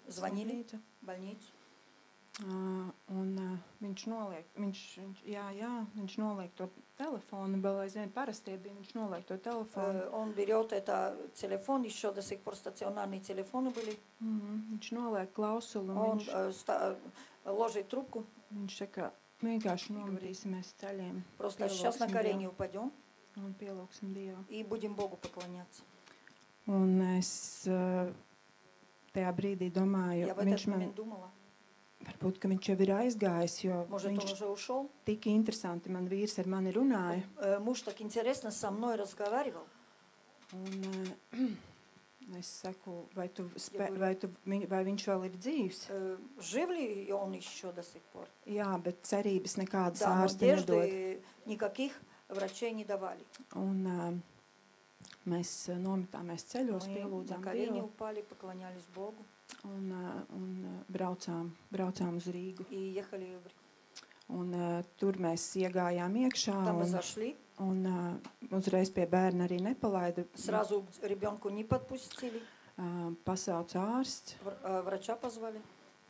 Звонили slimnīcu. в больницу. Un viņi viņš noliek, viņš noliek to telefonu, vēl aizvien parastie bija, viņš noliek to telefonu. Он берет это телефон, еще до сих пор стационарные телефоны были. Viņš noliek klausuli, un Он viņš, ложит трубку. viņš saka, vienkārši nomatīsimies ceļiem, Просто сейчас на колени упадем un pielūksim Dievu. и будем Богу поклоняться. Un es tajā brīdī domāju, Я в viņš этот man, момент думала, varbūt, ka viņš jau ir aizgājis, jo может, он viņš уже ушел. tik interesanti, man vīrs ar mani runāja. Муж так интересно со мной разговаривал. Un es saku, vai viņš vēl ir dzīvs? Жив ли он еще до сих пор? Jā, bet cerības nekādas Да, но ārsti nedod. надежды никаких врачей не давали. Un mēs nometāmies ceļos, Мы на pielūdzām колени Dievu упали, поклонялись Богу un braucām uz Rīgu. и ехали в Ригу. Un tur mēs iegājām iekšā Там мы un, зашли, uzreiz pie bērna arī nepalaida. сразу к ребенку не подпустили, Pasauca ārsts, врача позвали.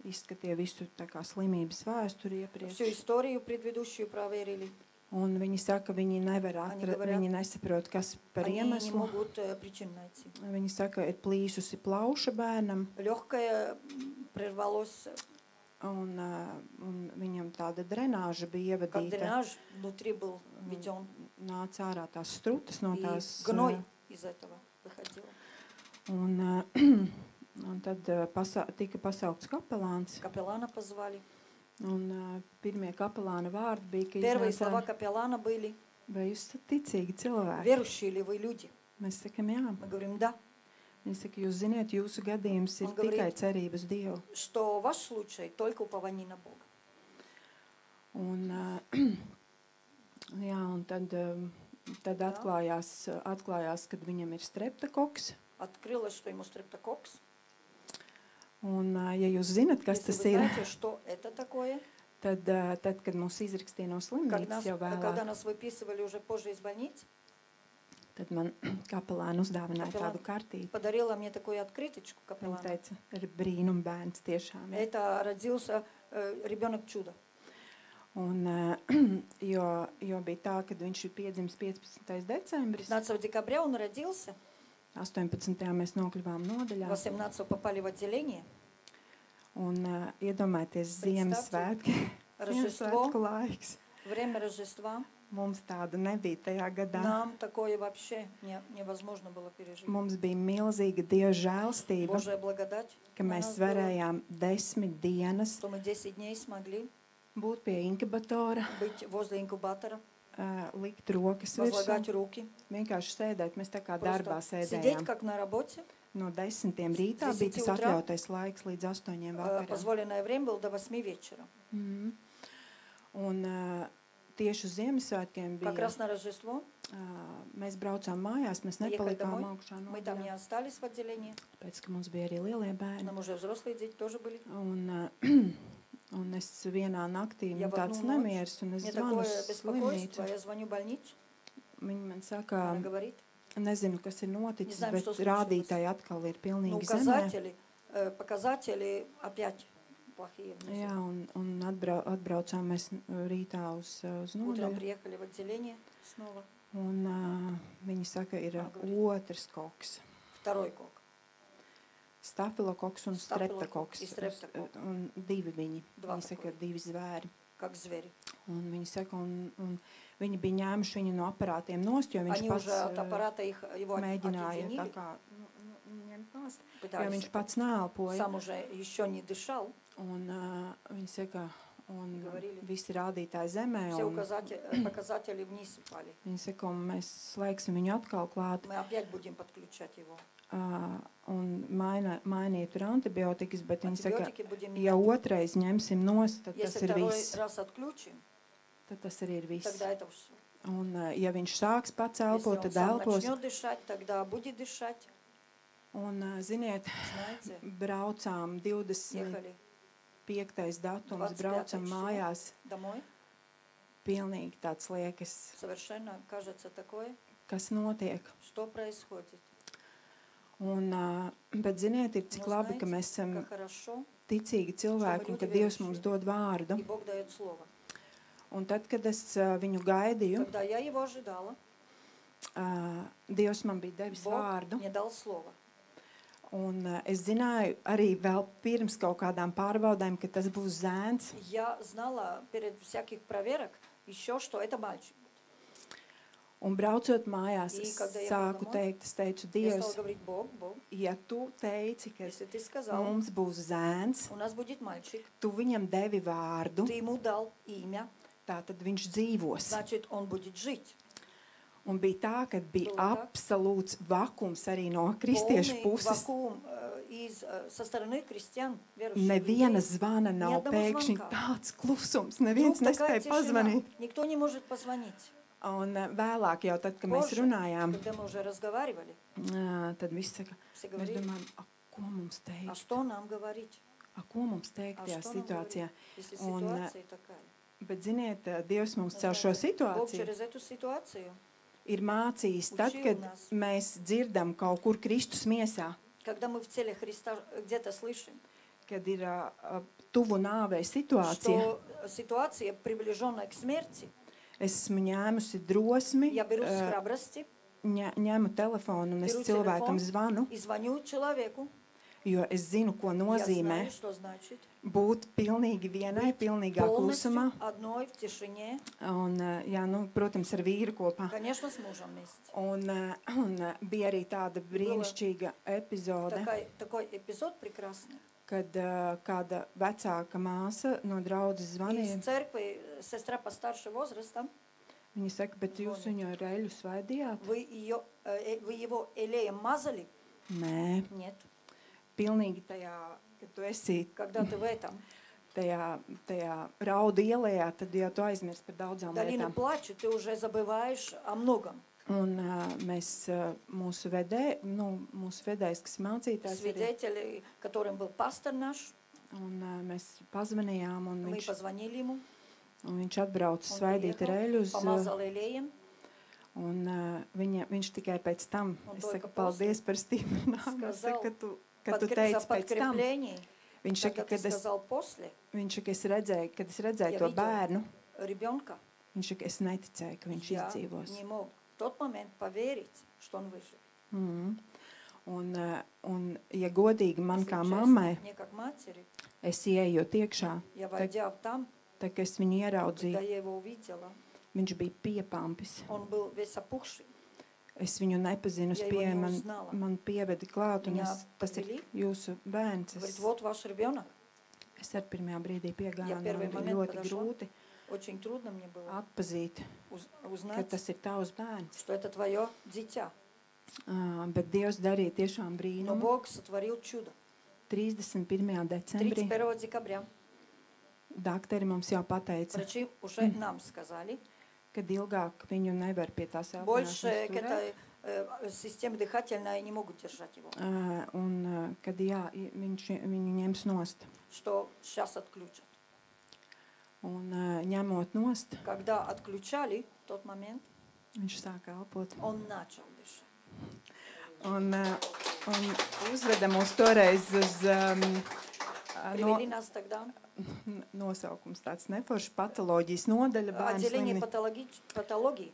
izskatīja visu tā kā slimības vēsturi Всю iepriekš. историю предыдущую проверили. Un viņi saka, viņi nevar atrast, говорят, viņi nesaprot, kas par Они не iemeslu. могут причин найти. Viņi saka, ir plīsusi plauša bērnam, Легкое прервалось, un viņam tāda drenāža bija как ievadīta. дренаж внутри был введен. Nāca ārā tās strutas no И tās. гной из этого выходил. Un tad tika pasaukts kapelāns. Капеллана позвали. Un pirmie kapelāna vārdi bija, ka Первые слова капеллана были: vai jūs esat ticīgi cilvēki? верующие ли вы люди? Mēs sakam, jā. Мы говорим: да. Viņi saka, jūs ziniet, jūsu gadījums ir Un говорит, tikai cerība uz Dievu. Что ваш случай только упование на Бога. Un, jā, un tad atklājās, kad viņam ir streptokoks. Открылось, что ему стрептококс. Un, ja jūs zinat, kas Если tas вы ir, знаете, что это такое, tad, kad mūs izrakstīja no slimnīcas jau когда vēlāk, нас выписывали уже позже из больницы, tad man kapelāni uzdāvināja Kapelāni. tādu kartīti. подарила мне такую открыточку Viņa капеллана. teica, ir brīnum bērns tiešām. Ja. Это родился ребенок чудо. Un, jo bija tā, kad viņš ir piedzimis 15. decembris, 15 декабря он родился, 18. mēs nokļuvām nodaļā. 18 попали в отделение. Un iedomājieties Ziemassvētki, Рождество, Ziemassvētku laiks. время Рождества. Mums tāda nebija tajā gadā. Нам такое вообще невозможно было пережить. Mums bija milzīga Dieva žēlstība, Божья благодать, ka на mēs нас была, varējām 10 dienas что мы 10 дней смогли būt pie inkubatora, быть возле инкубатора, likt rokas virsū, возлагать руки, vienkārši sēdēt. Mēs tā kā просто darbā сидеть sēdējām. как на работе. No 10 rītā С bija 10 tas утра. atļautais laiks līdz 8 vakarā. Позволенное время было до 8 вечера. Un tieši uz Ziemassvētkiem Как bija, раз на Рождество mēs braucām mājās, mēs Ехали nepalikām домой. augšā мы там не nodaļā, остались в отделении. pēc, ka mums bija arī lielie bērni. Нам уже взрослые дети тоже были. Un es vienā naktī, Я man в tāds одну ночь, nemieris, un es Мне zvanu такое uz беспокойство, slimnīcu. я звоню в больницу, Viņi man saka, она говорит, nezinu, kas ir noticis, знаем, bet что случилось. rādītāji atkal ir ну, pilnīgi zemē. показатели опять плохие. внизу. Jā, un atbraucām mēs rītā uz Утром nodaļu. приехали в отделение снова. Un viņi saka, ir Говорит. otrs koks. Второй кок. Stafilokoks un Stafilokoks streptokoks. и streptokoks. Un divi viņi. Два Viņi saka, таких. divi zvēri. Как звери. Un viņi saka, un viņi bija ņēmuši viņu no aparātiem nost, jo viņš Они pats уже от аппарата его mēģināja tā отъединили, kā ņemt nost, jo пытались. viņš pats neelpoja. Сам уже еще не дышал. Un viņi saka, un Говорили. visi rādītāji zemē. Все Un показатели вниз упали. viņi saka, un mēs slēgsim viņu atkal klāt. Мы опять будем подключать его. Un mainīt tur antibiotikas, bet viņi saka, Антибиотики будем ja менять. otrais ņemsim nost, tad tas Если ir второй viss. раз отключим, Tad tas arī ir viss. тогда это все. Un ja viņš sāks pats Если elpot, он tad сам elpos. начнет дышать, тогда будет дышать. Un, ziniet, Знаете, braucām 25. ехали datums, 25. braucam число. mājās. домой. Pilnīgi tāds liekas, Совершенно кажется такое, kas notiek. что происходит. Un, bet ziniet, ir cik Но labi, ka знаете, mēs esam как хорошо, ticīgi cilvēki un ka Dievs mums dod vārdu. И Бог дает слово. Un tad, kad es viņu gaidīju, Когда я его ожидала, Dievs man bija devis Бог vārdu. мне дал слово. Un es zināju arī vēl pirms kaut kādām pārbaudēm, ka tas būs zēns. Я знала перед всяких проверок еще, что это мальчик. Un braucot mājās, И es когда я ехала sāku домой, teikt, es teicu, Я Dievs, стала говорить, Бог, ja tu teici, ka если ты сказал, mums būs zēns, у нас будет мальчик, tu viņam devi vārdu, ты ему дал имя, tā tad viņš dzīvos. значит, он будет жить. Un bija tā, ka bija Было так. absolūts vakums arī no kristiešu Полный puses. вакуум со стороны крестьян, верующих Neviena людей. zvana nav, одного pēkšņi звонка. tāds klusums, Вдруг neviens такая nespēja тишина, pazvanīt. никто не может позвонить. Un vēlāk jau tad, kad mēs Позже, runājām, когда мы уже разговаривали, tad viss saka, все mēs говорили, domājam, ko mums а teikt? что нам говорить? Ko mums teikt А tajā что нам situācijā? говорить, если Un, ситуация такая? Bet, ziniet, Dievs mums Но caur šo знаете, Бог situāciju через эту ситуацию, ir mācījis, tad, Učil kad нас. mēs dzirdam kaut kur Kristus miesā, когда мы в теле Христа где-то слышим, kad ir tuvu nāvei situācija, что ситуация, приближенная к смерти, es esmu ņēmusi drosmi, я беру с храбрости ņemu telefonu un es Беру cilvēkam телефон. zvanu, и звоню человеку. jo es zinu, ko Я nozīmē знаю, что значит būt pilnīgi vienai, быть pilnīgā klusumā. полностью одной в тишине, Un, jā, nu, protams, ar vīru kopā. конечно, с мужем вместе. Un bija arī tāda brīnišķīga epizode, Такой эпизод прекрасный. kad kāda vecāka māsa no draudzes zvanīja. Из церкви сестра постарше возрастом, Viņa saka, bet jūs viņu ar eļu svaidījāt? вы его элеем мазали? Nē, Нет. pilnīgi tajā, kad tu esi Когда ты в этом, tajā raudu ielējā, tad jau tu aizmirsti par daudzām долина lietām. плача, ты уже забываешь о многом. Un mēs mūsu vedējs, kas mācītājs arī, Свидетели, которым был пастор наш, un mēs pazvanījām, un мы позвонили ему, viņš atbrauca он svaidīt ar eļu uz, помазал элеем, un viņš tikai pēc tam, Un es только saku, paldies par stiprinājumu, es сказал, saku, ka tu за teici pēc tam. подкрепление. Viņš saka, Когда ты kad es сказал после Viņš saka, kad es redzēju Ja to vidēo. bērnu, ребенка, viņš saka, es neticēju, ka viņš я izdzīvos. не мог в тот момент поверить, что он выжил. Mm. Un, ja godīgi man Если kā честно, mammai, мне как матери, es ieejot iekšā, я войдя там, tā kā es viņu когда ieraudzīju, я его увидела, viņš bija piepampis. он был весь опухший. Es viņu nepazinu, Ja pie его не узнала. man pievedi klāt, un Viņā tas ir привели. jūsu bērns. Говорит, вот ваш ребенок. Es ar pirmajā brīdī piegāju, Ja un первый man bija момент ļoti подошла. grūti Очень трудно мне было atpazīt, ka узнать, tas ir tavs bērns. что это твое дитя. Bet Dievs darīja tiešām Но brīnumu. Бог сотворил чудо. 31. decembrī 31 декабря doktori mums jau pateica, врачи уже нам сказали, kad ilgāk viņu nevar pie tās больше elpošanas к turēt. этой системе дыхательной не могут держать его, Un kad jā, viņu ņems nost. что сейчас отключат. Un ņemot nost, Когда отключали, в тот момент viņš sāka elpot. он начал дышать. Un uzveda mūs toreiz uz Привели нас тогда nosaukums tāds neforšs patoloģijas nodaļa bērnu отделение slimnīcā. патологии.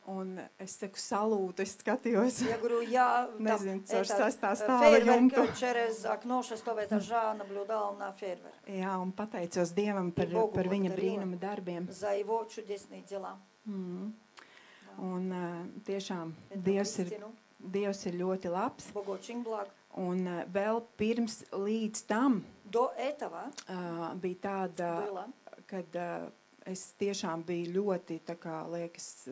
Un es saku salūtu, es skatījos. Я говорю, я там Nezinu, caur sastā stāva фейерверк jumtu. через окно 6 этажа наблюдал на фейерверк Jā, un pateicos Dievam par Bogu viņa благодарила. brīnuma darbiem. за его чудесные дела. Un tiešām Это Dievs ir ļoti labs. Бог очень благ. Un vēl pirms līdz tam До этого bija tāda, было, kad es tiešām biju ļoti, tā kā liekas,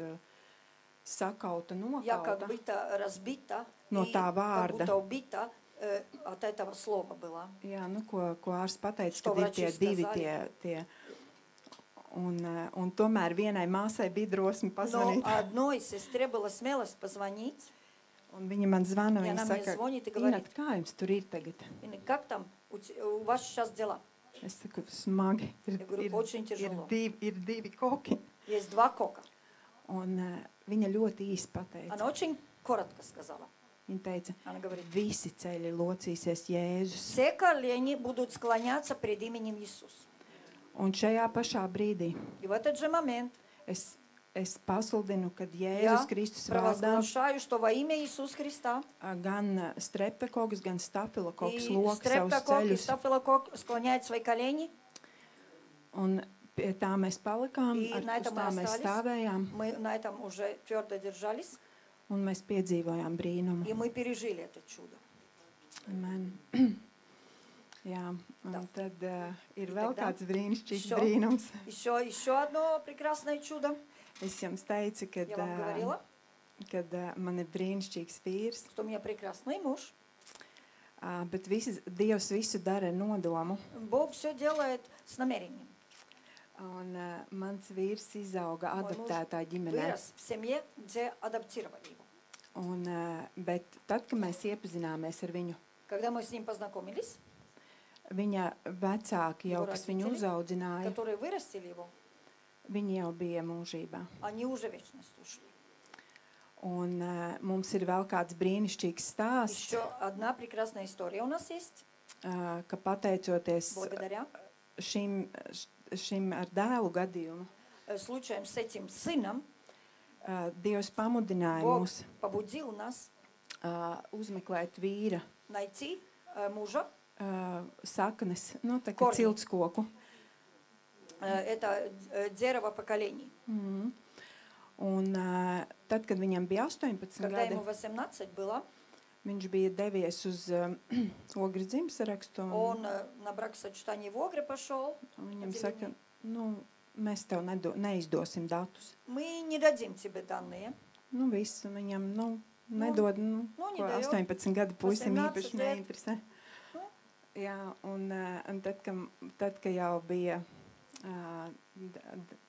sakauta, я как nokauta. будто разбита No и tā как vārda. будто убита от этого слова была. Jā, nu, ko ārsts pateica, Što kad ir vrači tie divi skazali. tie. Un tomēr vienai māsai bija drosme Но pazvanīt. одной сестре была смелость позвонить. Un viņa man zvana, И viņa она мне saka, звонит и Inat, говорит, kā jums tur ir tagad? как там, у вас сейчас дела? Es saku, smagi. Я говорю, очень тяжело. Ir divi koki. Есть 2 кока. Un viņa ļoti īsi pateica. Она очень коротко сказала. Viņa teica, Она говорит, visi ceļi locīsies Jēzus. все колени будут склоняться пред именем Иисус. Un šajā pašā brīdī И в этот же момент es pasludinu, kad я Jēzus Kristus vārdā провозглашаю, что во имя Иисуса Христа gan streptokoks, gan stafilokoks и loka savus стрептокок, и ceļus. стафилокок склоняют свои колени. Un pie tā mēs palikām, И ar на uz этом tā мы mēs остались. stāvējām, Мы на этом уже твердо держались, un mēs piedzīvojām brīnumu. и мы пережили это чудо. Amen. Jā, un Tā. tad ir I vēl тогда kāds brīnišķīgs еще- brīnums. Еще одно прекрасное чудо. Es jums teicu, Я вам говорила, kad man ir brīnišķīgs vīrs, что у меня прекрасный муж. bet Dievs visu dara ar nodomu. Бог все делает с намерением. Un mans vīrs izauga Moj muž adoptētā ģimenē. Вырос в семье, где адаптировали его. Un, bet tad, kad mēs iepazināmies ar viņu, Когда мы с ним познакомились, viņa vecāki jau, Его kas viņu родители, uzaudzināja, которые вырастили его, viņi jau bija mūžībā. они уже в вечность ушли. Un mums ir vēl kāds brīnišķīgs stāsts, Еще одна прекрасная история у нас есть. ka pateicoties Благодаря šim ar dēlu gadījumu, случаям с этим сыном, Dievs pamudināja Бог mūs побудил нас uzmeklēt vīra найти мужа. saknes, nu, tā kā Korņi. ciltskoku. Это дерево поколений. Un tad, kad viņam bija 18 Когда gadi, ему 18 было, viņš bija devies uz ogres dzimtsarakstu. он на бракосочетание в Огре пошел. Viņam отделение. saka, nu, mēs tev neizdosim datus. Мы не dадим тебе данные. Nu, viss, un viņam, nedod, nu, ko nedod. 18 gadu puisim 18 īpaši liet. neinteresē. Nu. Jā, un tad, kad jau bija,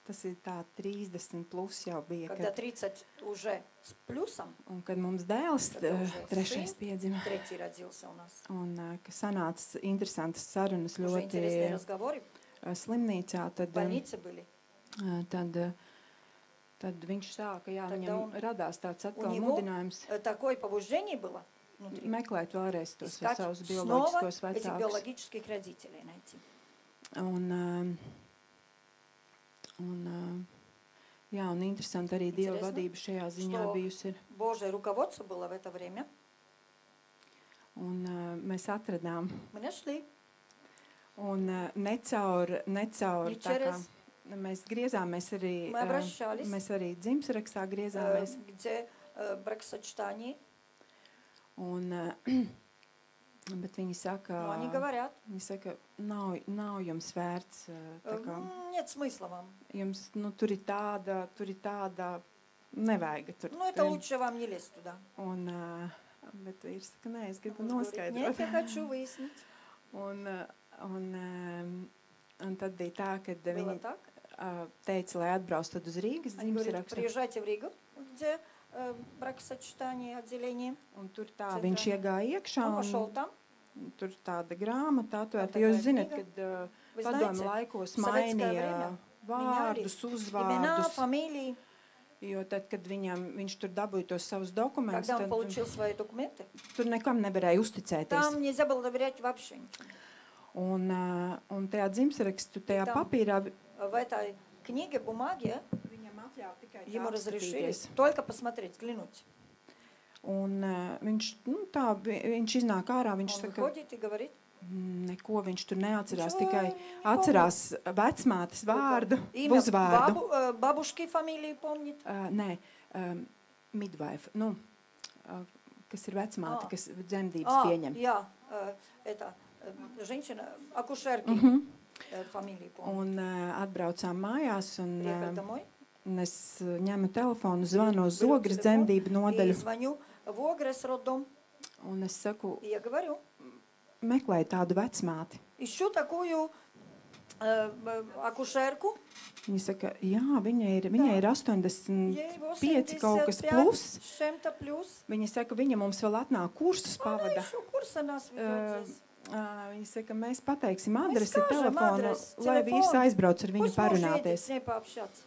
tas ir tā 30 plus jau bija, Когда 30 уже с плюсом, un kad mums dēls Kad уже trešais сын. piedzima. третий родился у нас. Un ka sanāca interesantas sarunas Уже интересные ļoti разговоры. slimnīcā, В больнице были. tad viņš sāka, jā, Tad viņam un- radās tāds atkal него mudinājums Такое побуждение было внутри. meklēt vēlreiz tos Искать savus снова bioloģiskos этих vecākus. биологических родителей найти. Jā, un interesanti arī Dieva Интересно, vadība šajā ziņā что bijusi ir. Божье руководство было в это время. Un mēs atradām, Мы нашли. un necaur Не tā kā через, mēs griezāmies arī, мы обращались, mēs arī dzimtsrakstā griezāmies. где бракосочетание. Un, bet viņi saka, Но они говорят, nav jums vērts, tā kā, нет смысла вам. jums, tur ir tāda, nevajag tur. Ну, это лучше вам не лезть туда. Un, bet vīrs saka, nē, es gribu Он говорит, нет, noskaidrot. я хочу выяснить. Un tad bija tā, ka Было viņi так. teica, lai atbrauc tad uz Rīgas Они говорят, dzimtsrakstu. приезжайте в Ригу, где бракосочетание, отделение. Un tur tā Centrā. viņš iegāja iekšā, Он пошел un tam. tur tāda grāmata atvērta. такая Jūs zināt, книга. kad Вы padomu знаете, laikos советское mainīja время vārdus, имена, uzvārdus, фамилии. jo tad, kad viņš tur dabūja tos savus dokumentus, Когда он tad получил свои документы, tur nekam nevarēja uzticēties. там нельзя было доверять вообще ничему. Un tajā dzimtsrakstu, tajā Tam. papīrā В этой книге, бумаге, viņam atļāva tikai ему разрешили apskatīties. только посмотреть, взглянуть. Un viņš, viņš iznāk ārā, viņš Он saka, выходит и говорит, neko viņš tur neatcerās, Nečo tikai не atcerās vecmātes vārdu, имя uzvārdu. бабушки фамилии помнит. Nē, midwife, kas ir vecmāte, Ah. kas dzemdības А, pieņem. я, это, женщина, акушерки фамилии помнит. Un atbraucām mājās, Приехали домой. un es ņemu telefonu, zvanu uz Беру ogres телефон dzemdību И nodaļu, звоню в Огрес роддом. un es saku, И я говорю, meklēju tādu vecmāti. ищу такую акушерку. Viņa saka, jā, viņai ir 85 Ей kaut kas 85 plus. с чем-то плюс. Viņa saka, viņa mums vēl atnāk kursus Она pavada. еще курсы нас ведет здесь. Viņa saka, mēs pateiksim Mēs adresi, скажем telefonu, адрес, lai телефон. vīrs aizbrauc ar viņu Пусть муж едет parunāties. с ней пообщаться.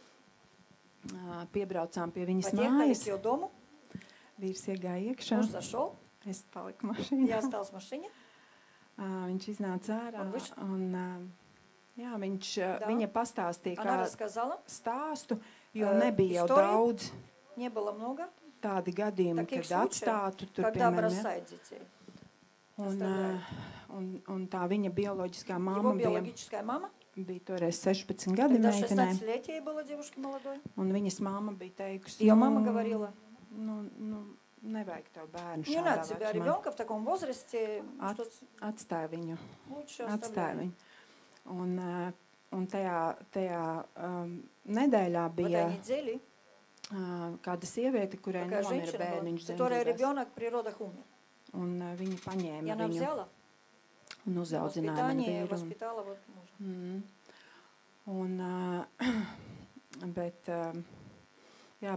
Piebraucām pie viņas Подъехали к mājas, ее дому, vīrs iegāja iekšā, муж зашел, Es paliku mašīnā. Я осталась в машине. Viņš iznāca ārā. Un viņš- Un, jā, Да. viņa pastāstīja Она kā рассказала, stāstu, jo Э, nebija jau историю. daudz не было много, tādi gadījumi, Таких kad случаев, atstātu tur, когда piemēram, ja. бросает детей. Un, Оставляют. un tā viņa bioloģiskā Его mamma биологическая мама, bija toreiz 16 gadi тогда meitenei. 16 лет ей было, девушке молодой. Un viņas mamma bija teikusi, Ее мама говорила, nevajag tev bērnu не šādā надо тебя vecumā. ребенка в таком возрасте, At- что Atstāj viņu, лучше atstāj оставляй. viņu. Un tajā nedēļā В bija этой неделе kāda sieviete, kurai такая nomira женщина bērniņš была, которая dzemdībās. ребенок при родах умер. Un viņi И paņēma она viņu взяла un на uzaudzināja manu воспитание, vīru. воспитала вот мужа. Bet,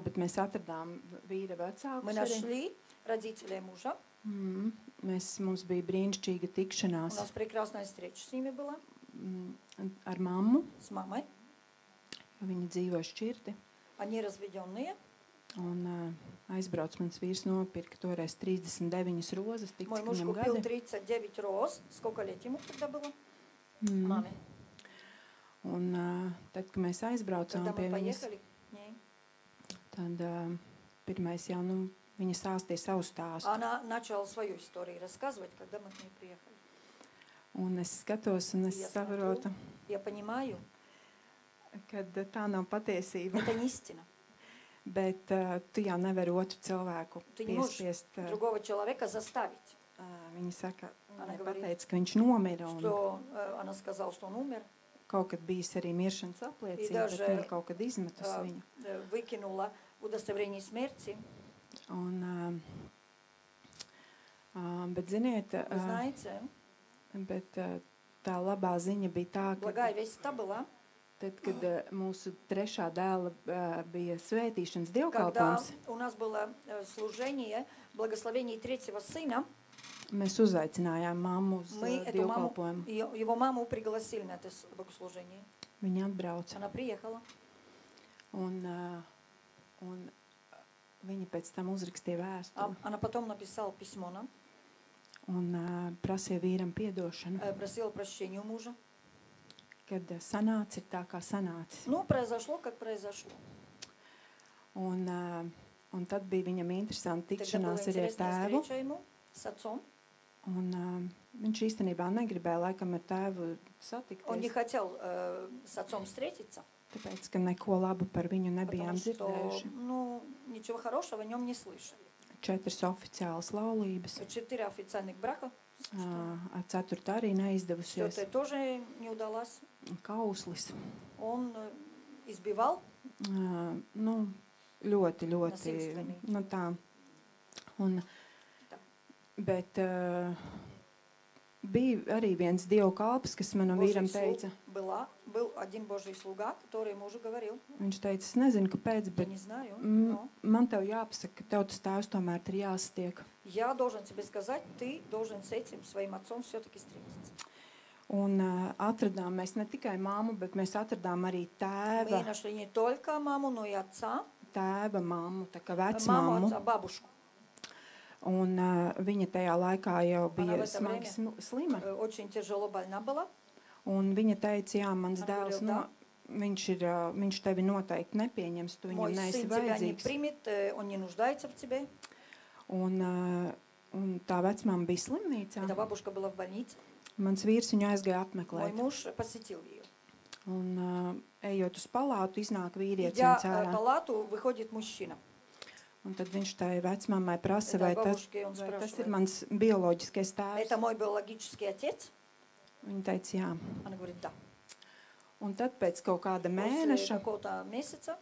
bet mēs atradām vīra vecākus. Мы arī. нашли родителей мужа. Mums bija brīnišķīga У tikšanās нас прекрасная встреча с ними была, ar mammu, с мамой. jo viņa dzīvo šķirti. Они разведенные. Un aizbrauc mans vīrs nopirka toreiz 39 rozes, tik Мой cik муж viņam купил gadi. 39 роз. Сколько лет ему тогда было? Mm. Маме. Un tad, kad mēs aizbraucām Когда pie мы viņas, поехали к ней, tad pirmais jau, viņa stāstīja savu stāstu. она начала свою историю рассказывать, когда мы к ней приехали. Un es skatos un es Я saprotu, Я понимаю, ka tā nav patiesība. это не истина. Bet tu jau nevari otru cilvēku Tu не можешь piespiest. Другого человека заставить. Viņa saka, Она viņa говорит, pateica, ka viņš nomira. Un Что она сказала, что он умер, kaut kad bijis arī miršanas apliecība, bet daži, viņa kaut kad izmetus viņu. выкинула удостоверение смерти. Un, bet ziniet, Вы знаете, bet tā labā ziņa bija tā, ka благая весть та была, tad, kad mūsu trešā dēla bija svētīšanas когда dievkalpojums, у нас было служение благословений третьего сына, mēs uzaicinājām mammu uz мы эту маму, dievkalpojumu. его маму пригласили на это богослужение. Viņa atbrauca. Она приехала. Un viņa pēc tam uzrakstīja vēstuli Она потом написала письмо нам, un prasīja vīram piedošanu, просила прощения у мужа. kad sanāca ir tā, kā sanācis. Ну, произошло, как произошло. Un tad bija viņam interesanti Тогда была tikšanās arī ar интересная tēvu. встреча ему с отцом. Un viņš īstenībā negribēja laikam ar tēvu Он не satikties, хотел с отцом встретиться, tāpēc, ka neko labu par viņu nebijām потому что, dzirdējuši. ну, ничего хорошего о нем не слышали. 4 oficiālas laulības, 4 официальных брака, ar 4 arī neizdevusies. 4 тоже не удалось. Kauslis. Он избивал, Nu, ļoti, ļoti, Насильственный. nu tā. Un, Tā. bet bija arī viens dievu kalps, kas manam Божий vīram слуг teica, был один Божий слуга, который мужу говорил, viņš teica, es nezinu, kāpēc, я bet не знаю, но man tev jāpasaka, ka tev tas tēvs tomēr ir jāsatiek. я должен тебе сказать, ты должен с этим своим отцом все-таки встретиться. Un atradām mēs ne tikai mammu, bet mēs atradām arī Мы tēva, нашли не только маму, но и отца, tēva mammu, tā kā маму, vecmammu. отца, бабушку. Un viņa tajā laikā jau bija в это smagi slima. Очень тяжело больна была. Un viņa teica, jā, mans Она dēls, говорила, viņš tevi noteikti nepieņems, tu Мой viņam neesi сын тебя не vajadzīgs. примет, он не нуждается в тебе. Un tā vecmāma bija Эта slimnīcā. бабушка была в больнице. Mans vīrs viņu aizgāja Мой apmeklēt. муж посетил ее. Un ejot uz palātu, iznāk vīrietis Идя un в cērā. палату, выходит мужчина. Un tad viņš tai vecmāmai prasa, vai Этой tas, бабушке он vai tas ir спрашивает, mans bioloģiskais tēvs. это мой биологический отец? Viņa teica, jā. Она говорит, да. Un tad pēc kaut kāda После mēneša какого-то месяца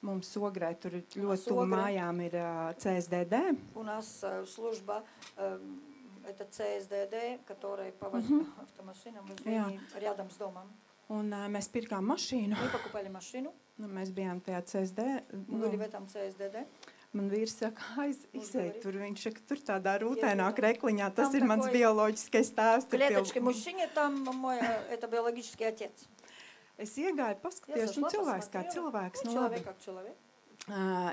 mums Ogrē tur ļoti tuvu Ogrē. mājām ir CSDD. у нас служба, это CSDD, которая по автомашинам Jā. рядом с домом. Un mēs pirkām mašīnu. Мы покупали машину, Nu, mēs bijām tajā CSD. мы были в этом CSDD. Man vīrs saka, izej говорит. tur. Viņš saka, tur tādā rūtēnā krekliņā. Tas Tam ir mans такой bioloģiskais tēvs. tur Клеточки pie- мужчине, там мой, это биологический отец. Es iegāju, Я paskaties, зашла, nu cilvēks kā посмотрела. cilvēks. Ну, Nu, labi. человек как человек.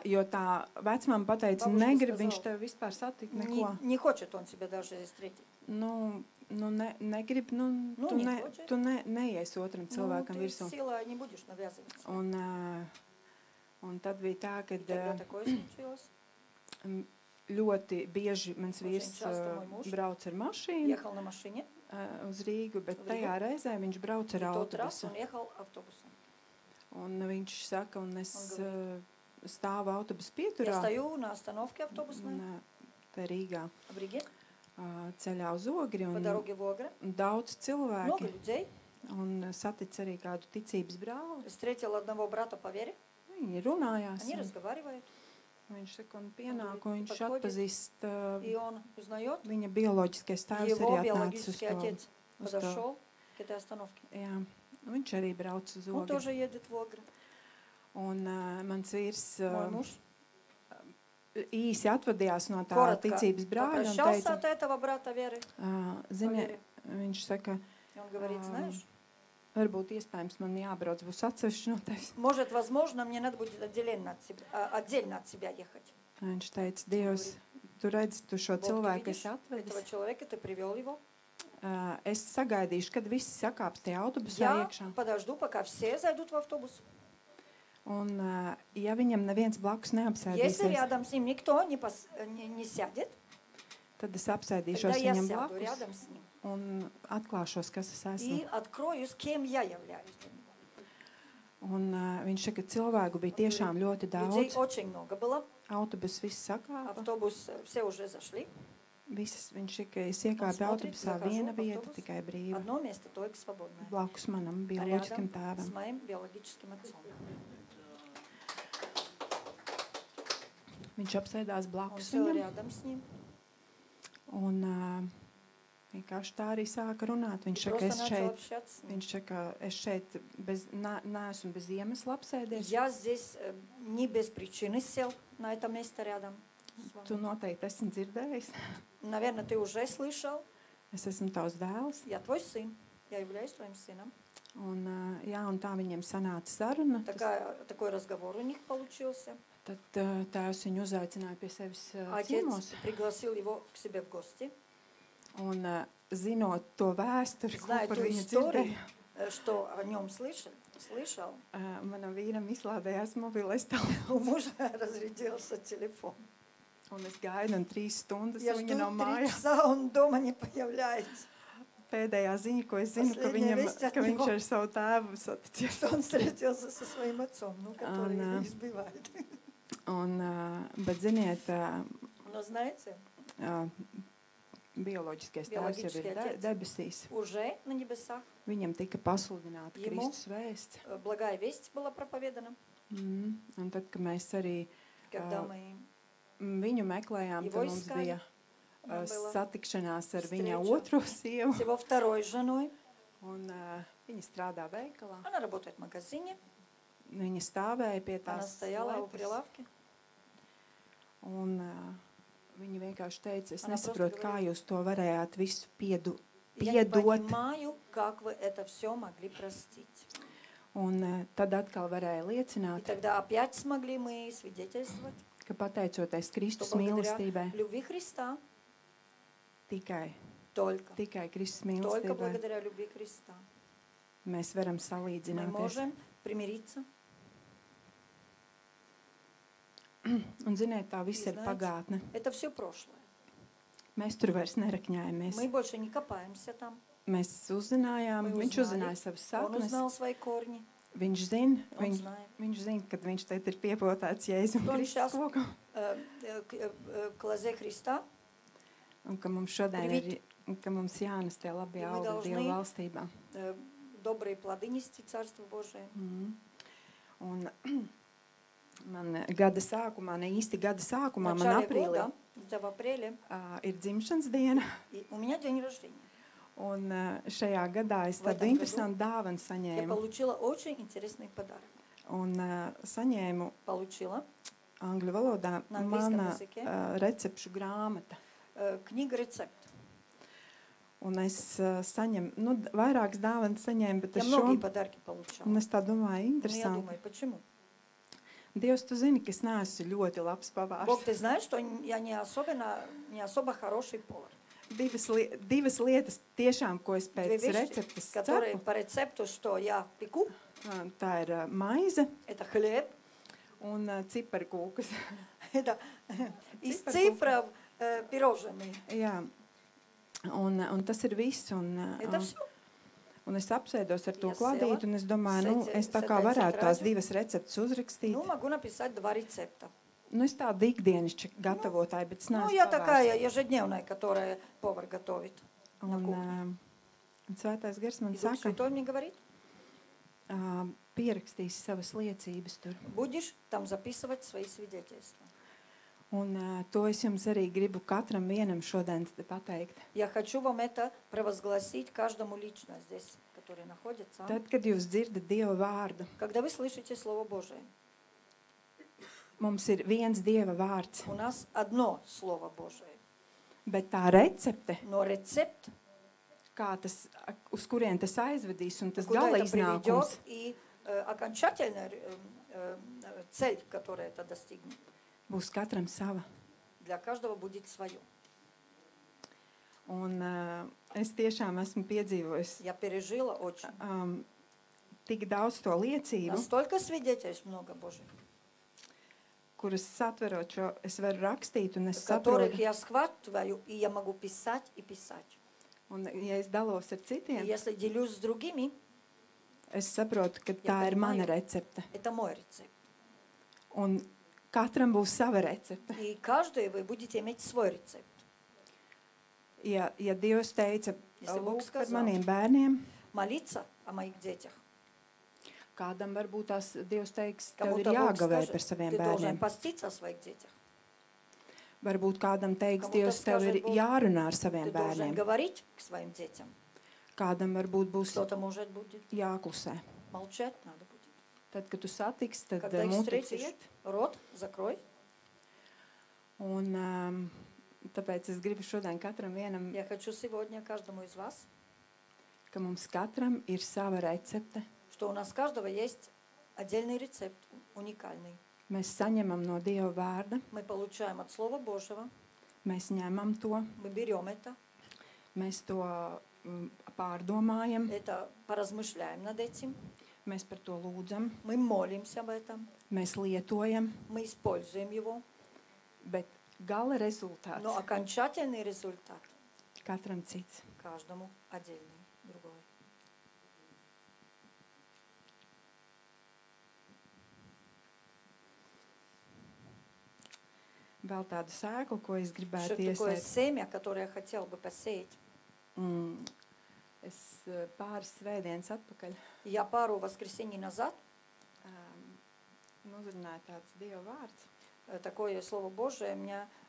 Jo tā vecmāma pateica, Babuška negrib сказала. viņš tevi vispār satikt neko. Не хочет он тебя даже встретить. Nu, negrib, Nu, tu nehoģi. neies otram Ну, cilvēkam ты virsū. сила не будешь навязываться. Un tad bija tā, ka И тогда такое случилось. ļoti bieži mans Очень vīrs часто мой муж brauc ar mašīnu Ехал на машине, uz Rīgu, bet Uz tajā reizē viņš brauc и ar тот раз autobusu. он ехал автобусом. Un viņš saka, un es Un stāvu autobusu Я pieturā, стою на остановке un автобусной te Rīgā в Риге, ceļā uz Ogri, по un дороге в Огры. daudz Много cilvēki, людей. un satic arī kādu ticības brāli. Vstretил одного брата по вере. Viņi runājās, Они un разговаривают. viņš saka, un pienāk, un viņš Подходит, atpazīst И он узнает, viņa bioloģiskais tēvs его arī atnācis uz биологический to. отец uz to. подошел к этой остановке. Jā, viņš arī brauc uz Он Ogri. тоже едет в Огры. Un mans vīrs Мой муж īsi atvadījās no tā коротко ticības brāļa un попрощался teica, от этого брата веры. zini, viņš saka, И он говорит, знаешь, varbūt iespējams man jābrauc būs atsevišķi no tevis. может, возможно, мне надо будет отдельно от себя ехать. Viņš teica, Dievs, tu redzi, tu šo Вот ты cilvēku видишь esi atvedis. этого человека, ты привел его. Es sagaidīšu, kad visi sakāps tajā autobusā Я iekšā. подожду, пока все зайдут в автобус. Un, ja viņam neviens blakus Если neapsēdīsies, рядом с ним никто не сядет, tad es тогда apsēdīšos я viņam сяду blakus рядом с ним un atklāšos, kas es esmu. и открою, с кем я являюсь для него. Un viņš saka, ka cilvēku bija tiešām ļoti Людей daudz. очень много было. Autobus viss sakāpa. Автобус, все уже zашли. Visas, viņš saka, ka es iekāpu смотрит, autobusā, захожу viena в vieta автобус. tikai brīva. Одно место только свободное. Blakus manam А bioloģiskam рядом с tēvam. моим биологическим отцом. Viņš apsēdās Он blakus сел viņam. рядом с ним. Un vienkārši tā arī sāka runāt. И Viņš saka, просто es начал šeit, общаться с ним. viņš saka, es šeit neesmu bez iemesla apsēdies. Я здесь не без причины сел на это место рядом. с Tu вами. noteikti esi dzirdējis. Наверное, ты уже слышал. Es esmu tavs dēls. Я твой сын. Я являюсь твоим сыном. Un, jā, un tā viņiem sanāca saruna. Такой разговор у них получился. Tad tēvs viņu uzaicināja pie sevis Отец ciemos. пригласил его к себе в гости. Un zinot to vēsturi, ko Зная par ту viņu историю, dzirdēju, что о нем слышал, manam vīram izlādējās mobilais telefons. у мужа разрядился телефон. Un es gaidu, un 3 stundas Я viņa жду nav 3 mājās. часа, он дома не появляется. Pēdējā ziņa, ko es zinu, ka, Последняя весть от ka viņš него. ar savu tēvu saticies. Что он встретился со своим отцом, который Она- его избивает. Bet, ziniet, Но знаете, bioloģiskais tēvs jau Bioloģiskais ir отец. debesīs. уже на небесах Viņam tika pasludināta Ему- Kristus vēsts. благая весть была проповедана, Un tad, kad mēs arī когда А, мы viņu meklējām, Его tad mums искали. bija Нам было satikšanās ar viņa встреча. otro sievu. с его второй женой. Un, viņa strādā veikalā. Она работает в магазине, Viņa stāvēja pie она tās стояла у letes, прилавки. un viņa vienkārši teica, es Она просто nesaprotu, kā говорит, jūs to varējāt visu Я не piedot. понимаю, как вы это все могли простить. Un tad atkal varēja И liecināt, тогда опять смогли мы свидетельствовать, ka pateicoties что Kristus благодаря mīlestībai, любви Христа, tikai только Kristus только mīlestībai, благодаря любви Христа mēs varam мы salīdzināties. можем примириться. Un, ziniet, tā viss ir Знаете, pagātne. Это все прошлое. Mēs tur vairs nerakņājamies. Мы больше не копаемся там. Mēs uzzinājām, Мы viņš узнали. uzzināja savas Он saknes. узнал свои корни, Viņš zina, он знает. viņš zina, kad viņš teikt ir piepotāts Jēzus Un Kristus šās- lokam. К лозе Христа Un ka mums šodien ir, ka mums jānes tie labie И мы augļi должны- Dieva valstībā. добрые плоды нести Царство Божие. Un man gada sākumā, ne īsti gada В sākumā, man начале aprīlī года, где-то в апреле, ir dzimšanas diena. и у меня день рождения. Un šajā gadā es В tādu этом interesantu dāvanu Я saņēmu. получила очень интересный подарок. Un saņēmu Получила angļu valodā На английском mana языке. recepšu grāmata. Книга «Рецепт». Un es saņemu, vairākas dāvanas saņēmu, bet Я es šo, многие подарки получала. un es tā domāju, Но я interesanti. думаю, почему? Dievs, tu zini, ka es neesmu ļoti labs Бог, pavārs. ты знаешь, что я не особо хороший повар. Divas lietas tiešām, ko es Две pēc вещи, receptes которые cepu. по рецепту, что я пеку, Tā ir maize это хлеб, un ciparkūkas. это из Цифры. цифров пирожные. Jā, un tas ir viss. Это все. Un es apsēdos ar to Ja kladīti, sēla, un es domāju, es tā kā sēdēju varētu tās citrāžu. divas receptes uzrakstīt. Ну, могу написать 2 рецепта. Es tādu ikdienišķu gatavotāju, bet es Ну, neesmu я pavārs. такая ежедневная, которая повар готовит. Un, kūkņa. un Svētais Gars man И Дух saka, Святой мне говорит, pierakstīs savas liecības tur. будешь там записывать свои свидетельства. Un to es jums arī gribu katram vienam šodien pateikt. Я хочу вам это провозгласить каждому лично здесь, который находится. Tad, kad jūs dzirdat Dieva vārdu, Когда вы слышите Слово Божие, mums ir viens Dieva vārds, у нас одно Слово Божие, bet tā recepte, но рецепт, kā tas, uz kurien tas aizvedīs, un tas куда gala это iznākums, приведет, и окончательная цель, которая это достигнет, būs katram sava. для каждого будет свое. Un es tiešām esmu piedzīvojis Я пережила очень. Tik daudz to liecību, Настолько свидетельств много Божьих, kuras satverot šo, es varu rakstīt, un es которых saprotu, я схватываю, и я могу писать и писать. un ja es dalos ar И citiem, если делюсь с другими, es saprotu, ka tā ir mana recepte. это мой рецепт. Un katram būs sava recepte. И каждый вы будете иметь свой рецепт. Ja Dievs teica, Если Бог lūk par сказал. maniem bērniem, Молиться о моих детях. kādam varbūt tās Dievs teiks, tev ir Кому-то Бог jāgavē скажет, par saviem ты должен bērniem. поститься о своих детях. Varbūt kādam teiks, Кому-то Dievs, tev ir скажет Бог, jārunā ar Ты saviem должен bērniem. говорить к своим детям. Kādam varbūt būs Кто-то, может, будет jāklusē. молчать надо будет. Tad, kad tu satiksi, tad Когда их muti встретишь, ciet. рот закрой. Un tāpēc es gribu šodien katram vienam, Я хочу сегодня каждому из вас, ka mums katram ir sava recepte. что у нас каждого есть отдельный рецепт, уникальный. Mēs saņemam no Dieva vārda, Мы получаем от Слова Божьего, mēs ņemam to, мы берем это, mēs to pārdomājam, это поразмышляем над этим, mēs par to lūdzam, мы молимся об этом, mēs lietojam, мы используем его, bet gala rezultāts но окончательный результат katram cits. каждому отдельный, другой. Vēl tādu sēklu, ko es Что gribētu такое iesēt. семя, которое я хотел бы посеять? Es pāris svētdienas atpakaļ Я пару воскресений назад uzrunāju tāds Dieva vārds. такое Слово Божие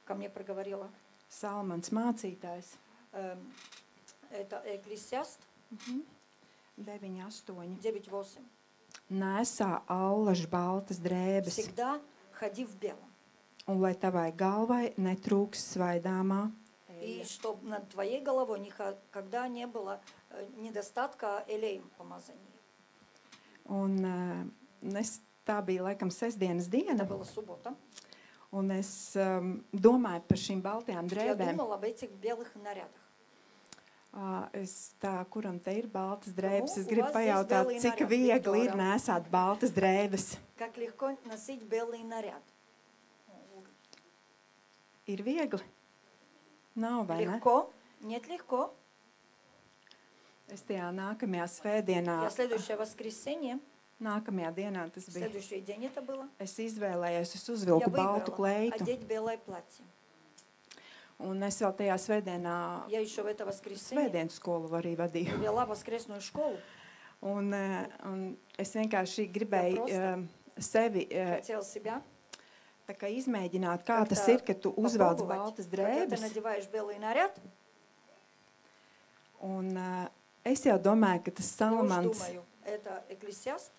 ко мне проговорило. Salmans mācītājs Это Экклесиаст 9.8. 9:8. Nesā allaž baltas drēbes, Всегда ходи в белом. un lai tavai galvai netrūks svaidāmā И чтобы над твоей головой никогда не было недостатка элеем помазания. Un tā bija laikam sestdienas Это diena, была суббота. un es domāju par šīm baltajām Я drēbēm. думала об этих белых нарядах. Es tā, kuram te ir baltas drēbes, es у gribu вас pajautāt, здесь белый cik наряд, viegli ir Viktora. nesāt baltas drēbes. Как легко носить белый наряд. Ir viegli? Nav, vai ne? Легко? Нет, легко. Es tajā nākamajā svētdienā, Я следующее воскресенье, nākamajā dienā tas bija, следующий день это было, es izvēlējos, es я uzvilku baltu выбрала kleitu. одеть белое платье. Un es vēl tajā svētdienā Я еще в это воскресенье svētdienas skolu arī vadīju. вела воскресную школу. Un es vienkārši gribēju просто sevi Хотела себя tā kā izmēģināt, kā как-то tas ir, kad tu uzvelc попробовать. baltas Когда ты drēbes. надеваешь белый наряд, Un es jau domāju, ka tas я уж Salmans, думаю, это Экклесиаст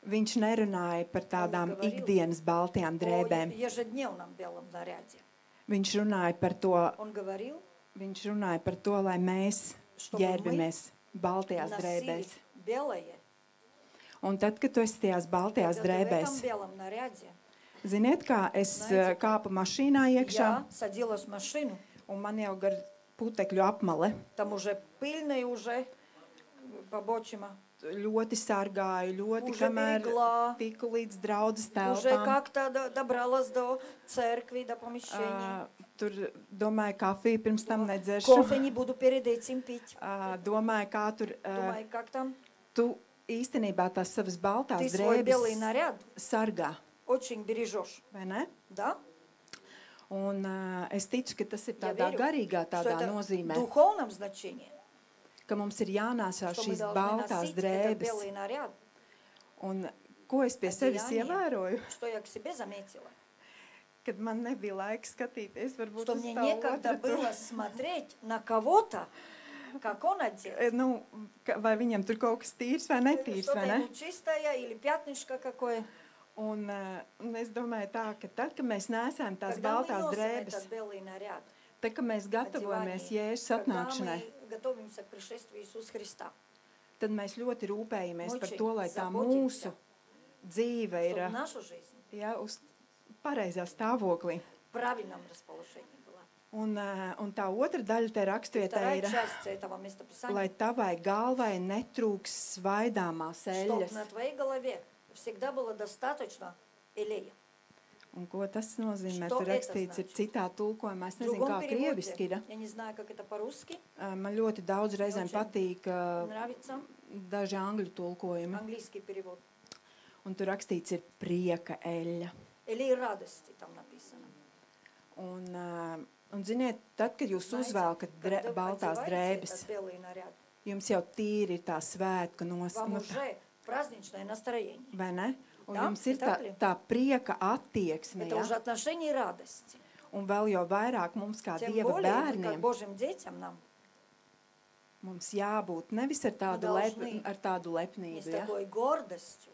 viņš nerunāja par tādām говорил ikdienas baltajām о drēbēm. ежедневном белом наряде. Viņš runāja par to, Он говорил, lai mēs чтобы мы ģērbamies baltajās носили drēbēs. белое, Un tad, kad tu esi tajās baltajās Когда ты в этом drēbēs, белом наряде, ziniet, kā es Знаете, kāpu mašīnā iekšā, я садилась в машину, un man jau gar putekļu apmale там уже пыльно и уже побочимо. ļoti sargāju, ļoti, Уже kamēr берегла, tiku līdz draudzes уже telpām. как-то добралась до церкви, до помещения. Tur domāju, kafiju pirms tam nedzeršu. Кофе не буду перед этим пить. Domāju, kā tur Думаю, как там tu īstenībā tās savas baltās ты свой белый drēbes наряд sargā, очень бережешь. vai ne? Да? Un es ticu, ka tas ir Я tādā верю, garīgā что tādā это в nozīmē, духовном значении, ka mums ir jānāsā что мы šīs должны baltās носить этот drēbes. белый наряд. Un ko es pie sevis Одеяние. ievēroju? Что я к себе заметила? Kad man nebija laiks skatīties, varbūt Что uz мне tā некогда otru tur. было смотреть на кого-то, как он одет. Nu, vai viņam tur kaut kas tīrs vai netīrs, Что-то vai ne? ему чистое или пятнышко какое. Un es domāju tā, ka tad, kad mēs nesām tās Когда мы baltās носим drēbes, этот белый наряд, tad, kad mēs gatavojamies одевание, Jēzus когда atnākšanai, мы готовимся к пришествию Иисуса Христа, tad mēs ļoti rūpējamies par Очень to, lai tā заботимся, mūsu dzīve ir чтобы наша жизнь ja, uz pareizā stāvoklī. в правильном расположении была. Un tā otra daļa te rakstvietē Вторая ir, часть этого местописания, lai tavai galvai netrūks svaidāmās чтобы eļļas. на твоей голове всегда было достаточно элея. Un ko tas nozīmē? Что Tur это rakstīts ir значит? citā tulkojumā. Es В nezinu, другом kā krieviski ir. переводе, я не знаю, как это по-русски, Man ļoti daudz reizēm очень patīk нравится daži angļu tulkojumi. английский перевод. Un tur rakstīts ir prieka eļļa. Элей радости там написано. Un ziniet, tad, kad jūs Знаете, uzvelkat когда вы baltās одеваете drēbes, этот белый наряд, jums jau tīri ir tā svētka вам уже praздничное настроение. vai ne? Un Jā, jums ir tā tā, ir. tā prieka attieksme, Это уже ja? отношение радости. Un vēl jau vairāk mums kā Тем Dieva более, мы, как bērniem, Божьим детям, нам mums jābūt nevis ar tādu, должны ar tādu не с lepnību, ja? такой гордостью,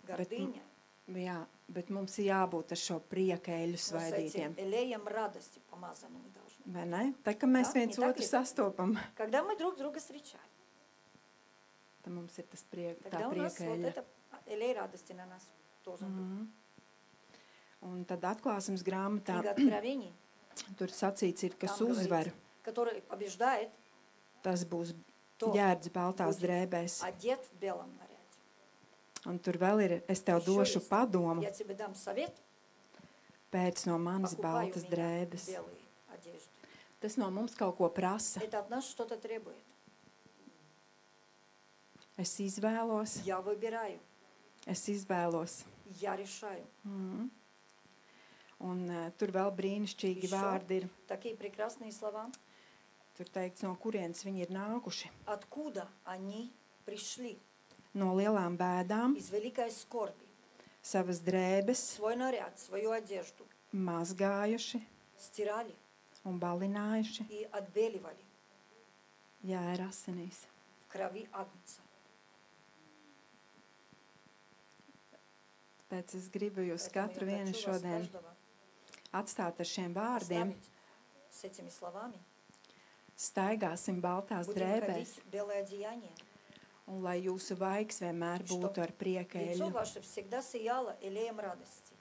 гордыней, Jā, bet mums ir jābūt ar šo prieka eļu но с svaidītiem. этим элеем радости помазанными должны. Vai ne? Tā kā mēs Jā, viens не так otru ли? sastopam, Когда мы друг друга встречаем, tad mums ir tas tā тогда у нас prieka вот eļa. это элей радости на нас должен быть. Un tad atklāsmes grāmatā, Книга Откровений, tur sacīts ir, kas там uzvar, говорится, который побеждает, tas būs то ģērbs baltās будет drēbēs. одет в белом наряде. Un tur vēl ir, es tev Еще došu есть. padomu Я тебе дам совет, pēc no manas покупай у baltas меня drēbes. белые одежды. Tas no mums kaut ko prasa. Это от нас что-то требует. Es izvēlos, Я выбираю, я решаю. Un tur vēl brīnišķīgi Еще vārdi ir. такие прекрасные слова. Tur teikts, no kurienes viņi ir nākuši. Откуда они пришли? No lielām bēdām, Из великой скорби. savas drēbes Свой наряд, свою одежду mazgājuši стирали un balinājuši. и отбеливали Jā, ir asinīs. в крови Агнца. Tāpēc es gribu jūs Поэтому katru я vienu хочу вас šodien каждого atstāt ar šiem vārdiem. оставить с этими словами. Staigāsim baltās Будем drēbēs, ходить в белое одеяние. un lai jūsu vaigs vienmēr būtu ar prieka Лицо eļu. ваше всегда сияло элеем радости.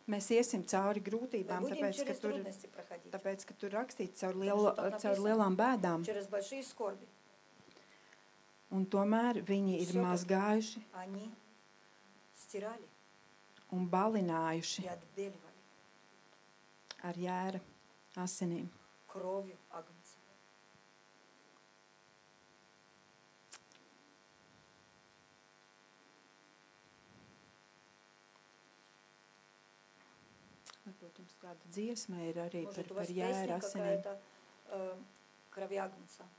Mēs iesim cauri Мы grūtībām, будем tāpēc, через ka трудности проходить, tur rakstīts caur, Потому что там caur написано. lielām bēdām. через большие скорби. Un tomēr viņi ir Всё так. mazgājuši Они стирали un balinājuši и отбеливали ar jēra asinīm. кровью Агнца. Varbūt jums kāda dziesma ir arī Может, у par вас jēra песня asinīm. какая-то крови Агнца.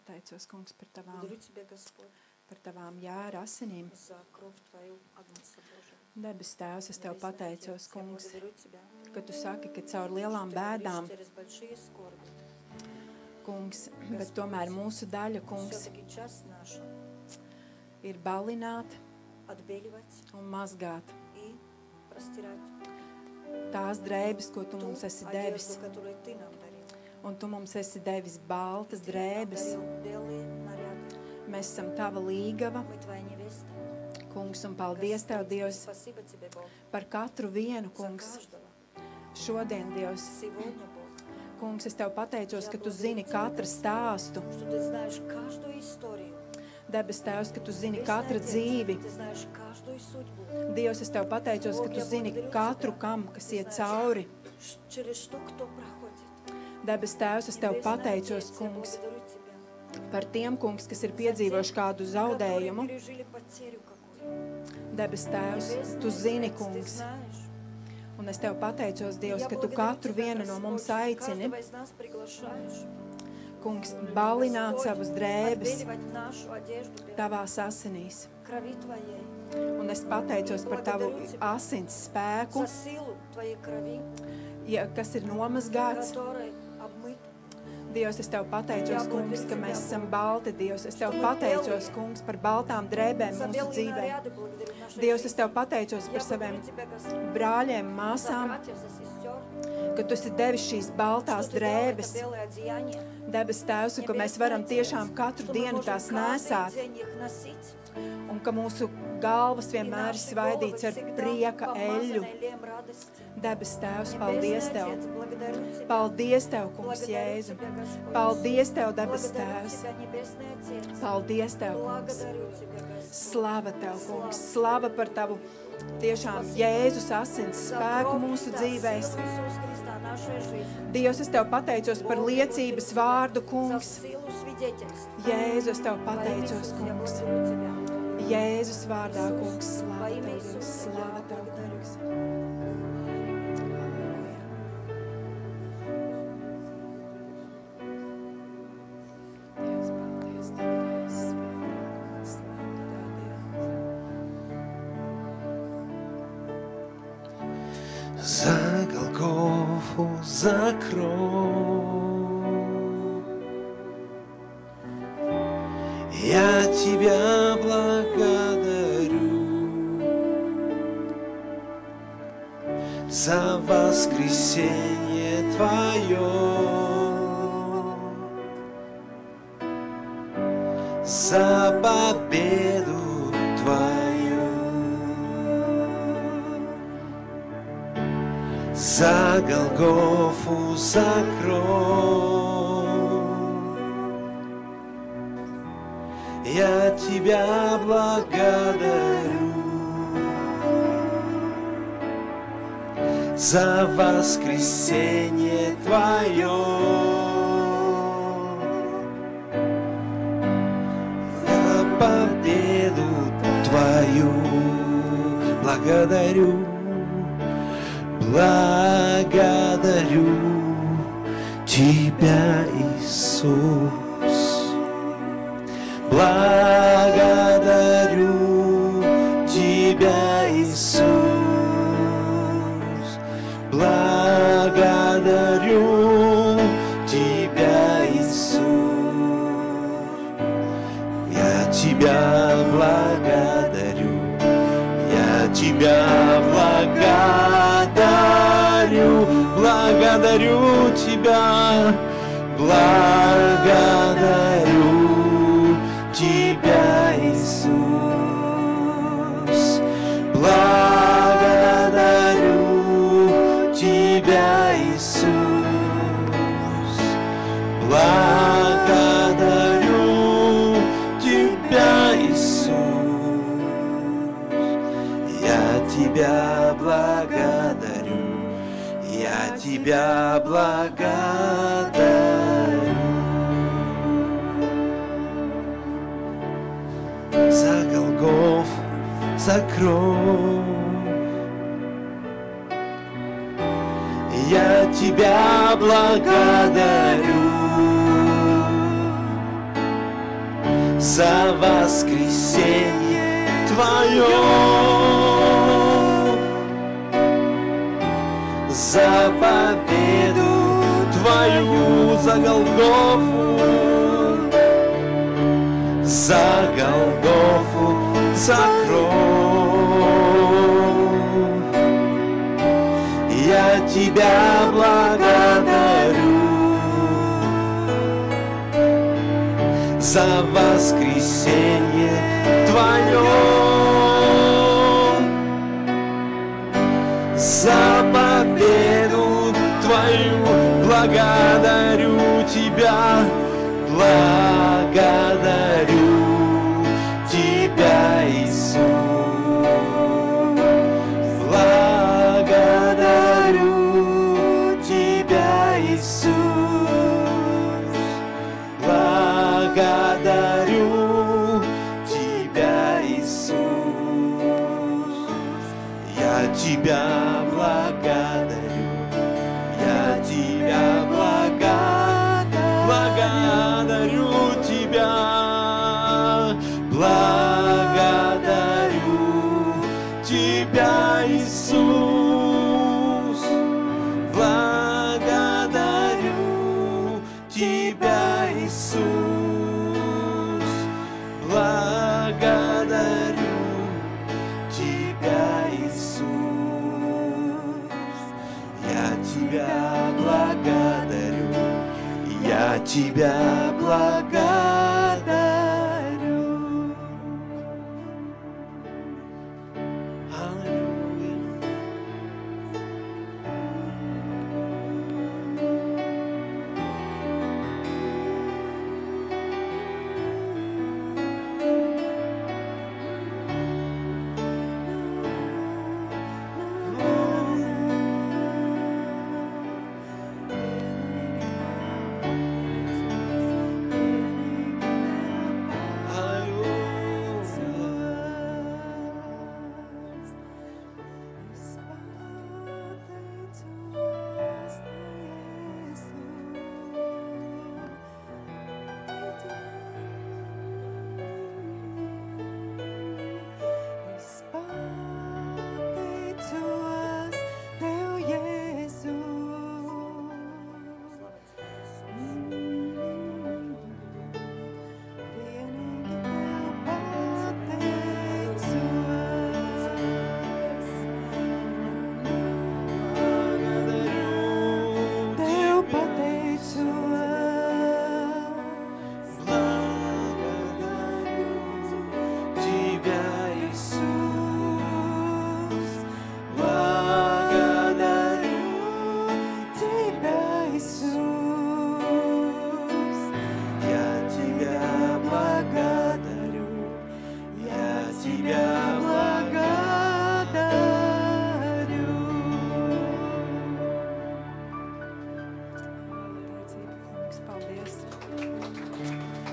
pateicos, kungs, Благодарю Тебя, Господь, par tavām jēra asinīm. за кровь Твою, Агнца Божия. Debes Tēvs, es Tev pateicos, Я kungs, благодарю Тебя, ka Tu saki, ka caur lielām что Ты bēdām, говоришь через большие скорби. kungs, bet tomēr mūsu daļa, kungs, Все-таки час наш ir balināt отбеливать un mazgāt и простирать tās drēbes, ko Tu ту mums esi devis. одежду, которую Ты нам дарил. Un Tu mums esi devis baltas Ты нам drēbes. дарил белые наряды. Mēs esam Tava līgava, Мы Твоя невеста. kungs, un paldies Tev, Господь, Dievs, спасибо Тебе, Бог, par katru vienu, за kungs. каждого. Šodien, Dievs, Сегодня, Бог, kungs, es Tev pateicos, ka Tu zini katru stāstu. что Ты знаешь каждую историю. Debes Tēvs, ka Tu zini Небесный katru Отец, dzīvi. Ты знаешь каждую судьбу. Dievs, es Tev pateicos, ka Tu zini katru kam, kas iet cauri. Через что кто проходит. Debes Tēvs, es Tev Небесный pateicos, Отец, я kungs, благодарю Тебя. par tiem, kungs, kas ir piedzīvojuši kādu zaudējumu. Которые пережили потерю какую. Debes Tēvs, Небесный Tu zini, Отец, Ты kungs, знаешь. un es Tev pateicos, Dievs, Я ka Tu благодарю katru Тебя, vienu no mums Господь, aicini, каждого из нас приглашаешь. kungs, balināt Господь, savas drēbes отбеливать нашу одежду белой Tavās asinīs. крови Твоей, Un es pateicos par Tavu asins spēku, за силу Твоей крови, kas ir nomazgāts. которой обмыт. Dievs, es Tev pateicos, kungs, ka mēs esam balti. Dievs, es Tev pateicos, kungs, par baltām drēbēm За mūsu белые dzīvē. наряды благодарю нашей Dievs, es жизни. Tev pateicos Я par saviem благодарю Тебя, Господь, brāļiem, за māsām, братьев, за сестер, ka Tu esi devis šīs baltās что Ты дал это drēbes, белое одеяние. debes Tēvs, un ka mēs varam tiešām katru Что мы dienu можем tās каждый nesāt, день их носить. un ka mūsu galvas И vienmēr ir наши svaidīts головы ar всегда prieka помазаны eļļu. елеем радости. Debes Tēvs, paldies Небесный Tev! Отец, благодарю Тебя. Paldies Tev, kungs, Благодарю Jēzu! Тебя, Господь. Paldies Tev, debes Благодарю Tēvs! Тебя, Небесный Отец. Paldies Tev, kungs! Благодарю Тебя, Господь. Slava Tev, kungs! Slava par Tavu tiešām Jēzus asins За spēku кровь mūsu Христа, dzīvēs. силу Иисуса Христа, нашей жизни. Dievs, es Tev pateicos par Бог, я liecības благодарю vārdu, Тебя kungs. За силу свидетельств. Jēzu, es Tev Во имя pateicos, Иисуса я kungs. благодарю Тебя. Jēzus vārdā, Иисус, kungs. во Slava имя Tev, Dievs. Иисуса я Slava Tev, благодарю. kungs. Dievs, paldies Tev, Jēzus. Slava Tev, Dievs. За Голгофу, за кровь. Я Тебя благодарю за воскресение Твое, за победу Твою, за Голгофу, за кровь. Я Тебя благодарю за воскресение Твое, за победу Твою. Благодарю, благодарю Тебя, Иисус. Благодарю Тебя, Иисус. Благодарю Тебя, Иисус. Я Тебя благодарю, я Тебя благодарю, благодарю Тебя, благодарю Тебя, Иисус. Благодарю Тебя, Иисус. Благодарю Тебя, Иисус. Я Тебя благодарю, я Тебя благодарю. За Голгофу, за кровь. Я Тебя благодарю за воскресенье Твое, за победу Твою, за Голгофу, за Голгофу, за кровь. Я Тебя благодарю за воскресенье Твое, за победу Твою. Благодарю Тебя, благодарю Тебя, Иисус. Благодарю Тебя, Иисус. Благодарю Тебя, Иисус. Я Тебя благодарю, я Тебя благодарю Тебя, благодарю Тебя, Иисус. Благодарю Тебя, Иисус. Благодарю Тебя, Иисус. Я Тебя благодарю, я Тебя благодарю. Аллилуйя.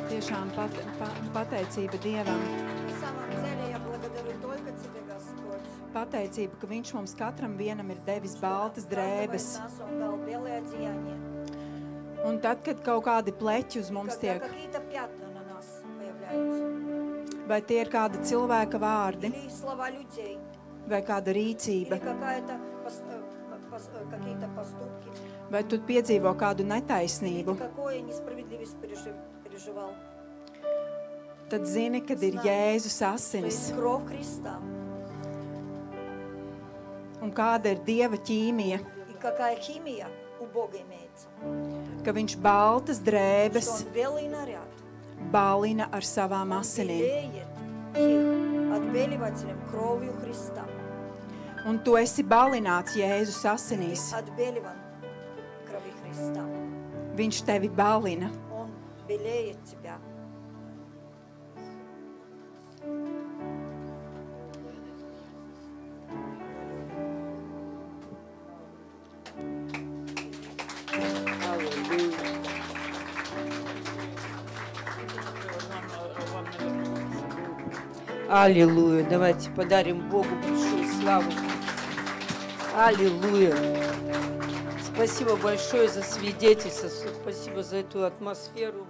Tiešām pateicība Dievam. В самом деле я благодарю только Тебя, Господь. Pateicība, ka Viņš mums katram vienam ir devis baltas drēbes. Каждому из нас Он дал белое одеяние. Un tad, kad kaut kādi pleķi uz mums Когда tiek, какие-то пятна на нас появляются. vai tie ir kādi cilvēka vārdi, Или слова людей. vai kāda Или rīcība, какие-то поступки. vai tu piedzīvo kādu Или netaisnību, ты какую несправедливость переживал. tad zini, kad ir Jēzus То asinis есть кровь Христа. un kāda ir Dieva ķīmija, И какая химия у Бога имеется. ka Viņš baltas Что drēbes Он белый наряд balina ar savām asinīm. белеет их отбеливателем кровью Христа. Un tu esi balināts Jēzus asinīs. Отбеливан крови Христа. Viņš tevi balina. Он белеет тебя. Аллилуйя. Давайте подарим Богу большую славу. Аллилуйя. Спасибо большое за свидетельство. Спасибо за эту атмосферу.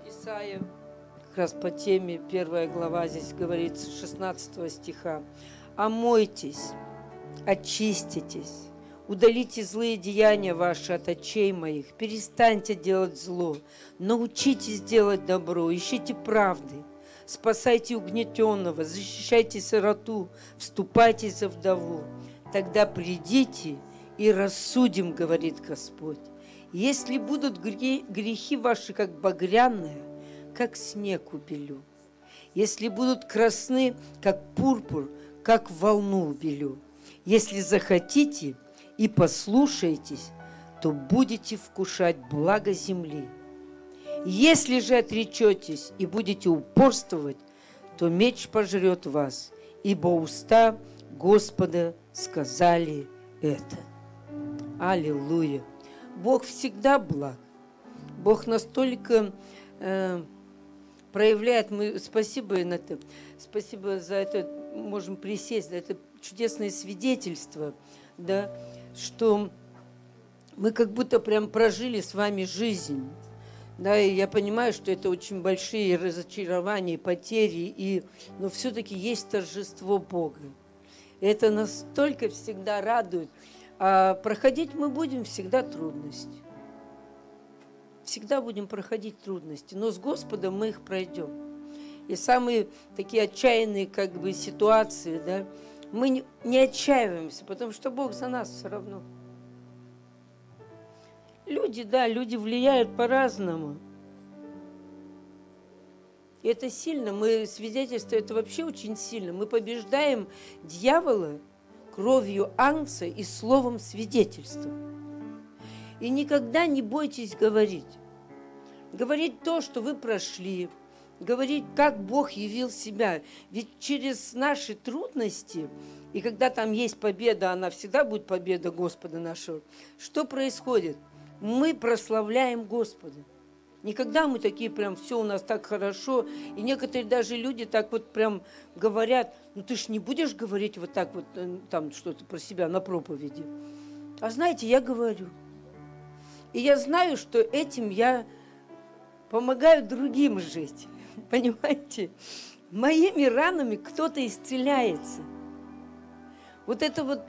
Исайя как раз по теме 1 глава, здесь говорится, 16 стиха. «Омойтесь, очиститесь, удалите злые деяния ваши от очей моих, перестаньте делать зло, научитесь делать добро, ищите правды, спасайте угнетенного, защищайте сироту, вступайте за вдову. Тогда придите и рассудим, говорит Господь. Если будут грехи ваши, как багряные, как снег убелю. Если будут красны, как пурпур, как волну убелю. Если захотите и послушаетесь, то будете вкушать благо земли. Если же отречетесь и будете упорствовать, то меч пожрет вас, ибо уста Господа сказали это». Аллилуйя! Бог всегда благ. Бог настолько проявляет, спасибо, Инна, спасибо за это, можем присесть, за это чудесное свидетельство, да, что мы как будто прям прожили с вами жизнь. Да, и я понимаю, что это очень большие разочарования, потери, но все-таки есть торжество Бога. И это настолько всегда радует. А проходить мы будем всегда трудности. Всегда будем проходить трудности, но с Господом мы их пройдем. И самые такие отчаянные ситуации, да, мы не отчаиваемся, потому что Бог за нас все равно. Люди влияют по-разному. И это сильно, свидетельство, это вообще очень сильно. Мы побеждаем дьявола кровью Агнца и словом свидетельства. И никогда не бойтесь говорить. Говорить то, что вы прошли, говорить, как Бог явил себя. Ведь через наши трудности, и когда там есть победа, она всегда будет победа Господа нашего, что происходит? Мы прославляем Господа. Никогда мы такие прям, все у нас так хорошо. И некоторые даже люди так вот прям говорят, ну ты ж не будешь говорить вот так вот, там что-то про себя на проповеди. А знаете, я говорю. И я знаю, что этим я помогаю другим жить. Понимаете? Моими ранами кто-то исцеляется. Вот это вот...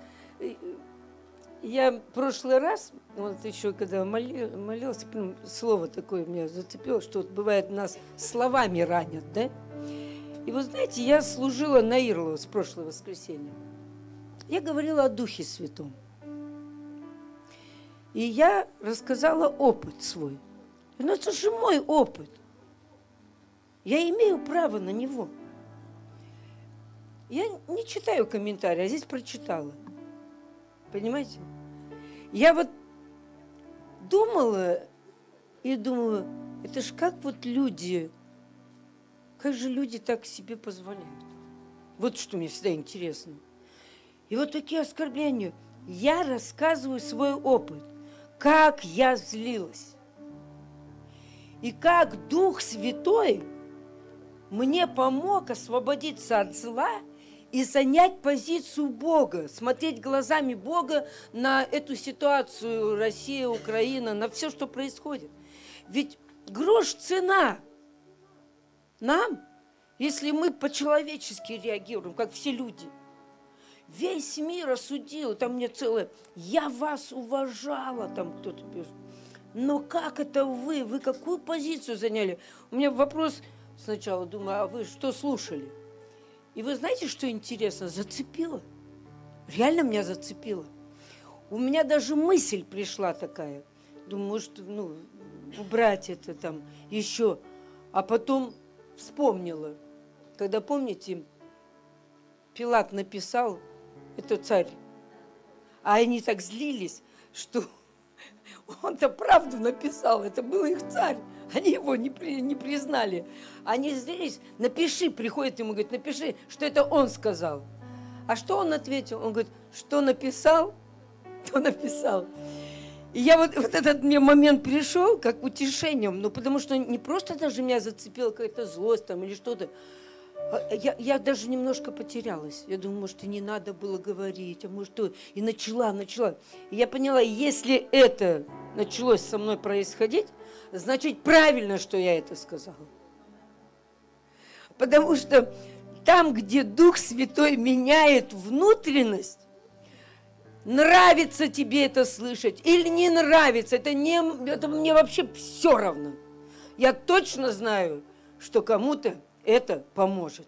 Я в прошлый раз, вот еще когда молился, слово такое меня зацепило, что вот бывает нас словами ранят, да? И вы знаете, я служила на Ирлово с прошлого воскресенья. Я говорила о Духе Святом. И я рассказала опыт свой. Ну это же мой опыт. Я имею право на него. Я не читаю комментарии, а здесь прочитала. Понимаете? Я вот думала, это ж как вот люди, как же люди так себе позволяют? Вот что мне всегда интересно. И вот такие оскорбления. Я рассказываю свой опыт, как я злилась. И как Дух Святой мне помог освободиться от зла и занять позицию Бога, смотреть глазами Бога на эту ситуацию Россия, Украина, на все, что происходит. Ведь грош цена нам, если мы по-человечески реагируем, как все люди. Весь мир осудил, там мне целое, я вас уважала, там кто-то пишет. Но как это вы какую позицию заняли? У меня вопрос сначала, думаю, а вы что слушали? И вы знаете, что интересно? Зацепило. Реально меня зацепило. У меня даже мысль пришла такая. Думаю, может, убрать это там еще. А потом вспомнила. Когда, помните, Пилат написал, это царь. А они так злились, что он-то правду написал. Это был их царь. Они его не признали. Они злились. Напиши, приходит ему, говорит, напиши, что это он сказал. А что он ответил? Он говорит, что написал, то написал. И я вот этот мне момент пришел, как утешением, потому что не просто даже меня зацепила какая-то злость там или что-то. Я даже немножко потерялась. Я думаю, может, и не надо было говорить, а может, что. И начала. И я поняла, если это началось со мной происходить, значит, правильно, что я это сказала. Потому что там, где Дух Святой меняет внутренность, нравится тебе это слышать или не нравится, это мне вообще все равно. Я точно знаю, что кому-то это поможет.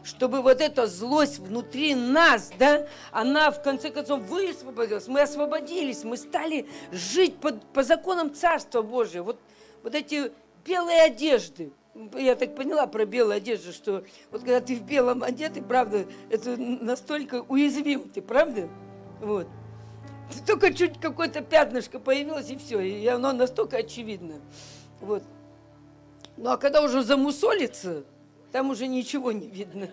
Чтобы вот эта злость внутри нас, да, она в конце концов высвободилась, мы освободились, мы стали жить по законам Царства Божия. Вот эти белые одежды. Я так поняла про белые одежды, что вот когда ты в белом одетый, правда, это настолько уязвим ты, правда? Вот. Только чуть какое-то пятнышко появилось, и все, и оно настолько очевидно. Вот. Ну, а когда уже замусолится, там уже ничего не видно.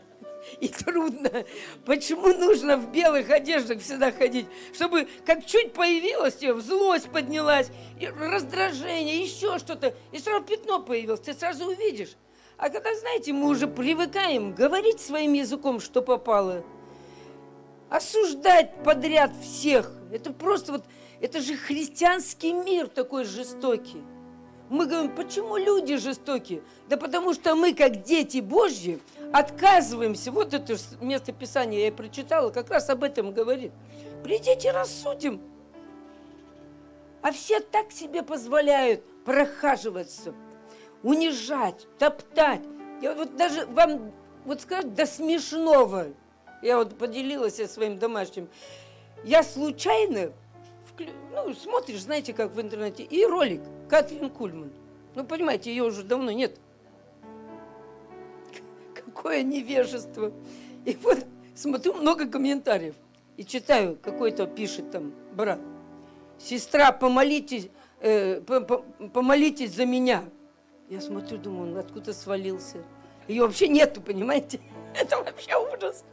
И трудно. Почему нужно в белых одеждах всегда ходить? Чтобы как чуть появилось, злость поднялась, и раздражение, еще что-то, и сразу пятно появилось, ты сразу увидишь. А когда, знаете, мы уже привыкаем говорить своим языком, что попало, осуждать подряд всех, это просто вот, это же христианский мир такой жестокий. Мы говорим, почему люди жестокие? Да потому что мы, как дети Божьи, отказываемся. Вот это место Писания я прочитала, как раз об этом говорит. Придите, рассудим. А все так себе позволяют прохаживаться, унижать, топтать. Я вот даже вам вот сказать до смешного. Я вот поделилась со своим домашним. Я случайно, смотришь, знаете, как в интернете, и ролик Катрин Кульман. Ну, понимаете, ее уже давно нет. Какое невежество. И вот смотрю, много комментариев. И читаю, какой-то пишет там брат. Сестра, помолитесь, помолитесь за меня. Я смотрю, думаю, он откуда свалился. Ее вообще нету, понимаете? Это вообще ужас.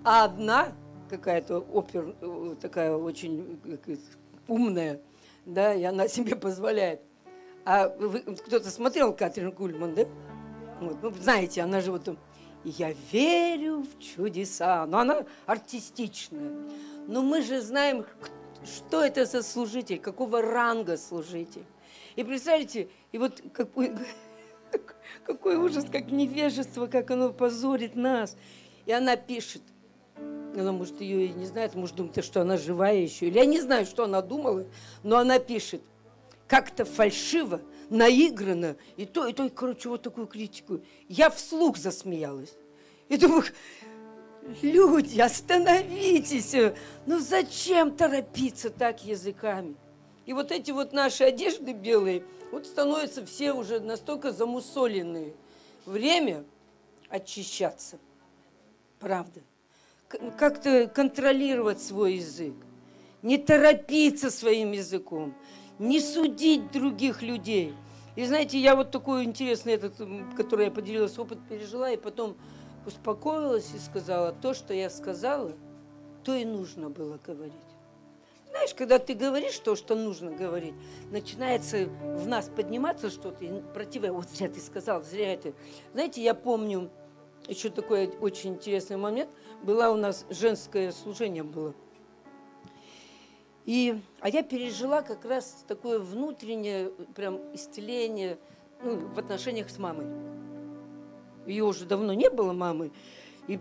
А одна какая-то такая очень умная, да, и она себе позволяет. А кто-то смотрел Катрин Кульман, да? Вот, ну, знаете, она же вот там, я верю в чудеса, но она артистичная. Но мы же знаем, что это за служитель, какого ранга служитель. И представляете, и вот какой ужас, как невежество, как оно позорит нас. И она пишет, она, может, ее и не знает, может, думает, что она живая еще. Или я не знаю, что она думала, но она пишет, как-то фальшиво, наигранно, и то, и короче, вот такую критику. Я вслух засмеялась. И думаю, люди, остановитесь. Ну зачем торопиться так языками? И вот эти вот наши одежды белые, вот становятся все уже настолько замусоленные. Время очищаться. Правда. Как-то контролировать свой язык. Не торопиться своим языком. Не судить других людей. И знаете, я вот такой интересный, который я поделилась, опыт пережила, и потом успокоилась и сказала, то, что я сказала, то и нужно было говорить. Знаешь, когда ты говоришь то, что нужно говорить, начинается в нас подниматься что-то, и противное, вот зря ты сказал, зря это. Знаете, я помню, еще такой очень интересный момент, было у нас женское служение было. А я пережила как раз такое внутреннее прям исцеление в отношениях с мамой. Ее уже давно не было, мамы.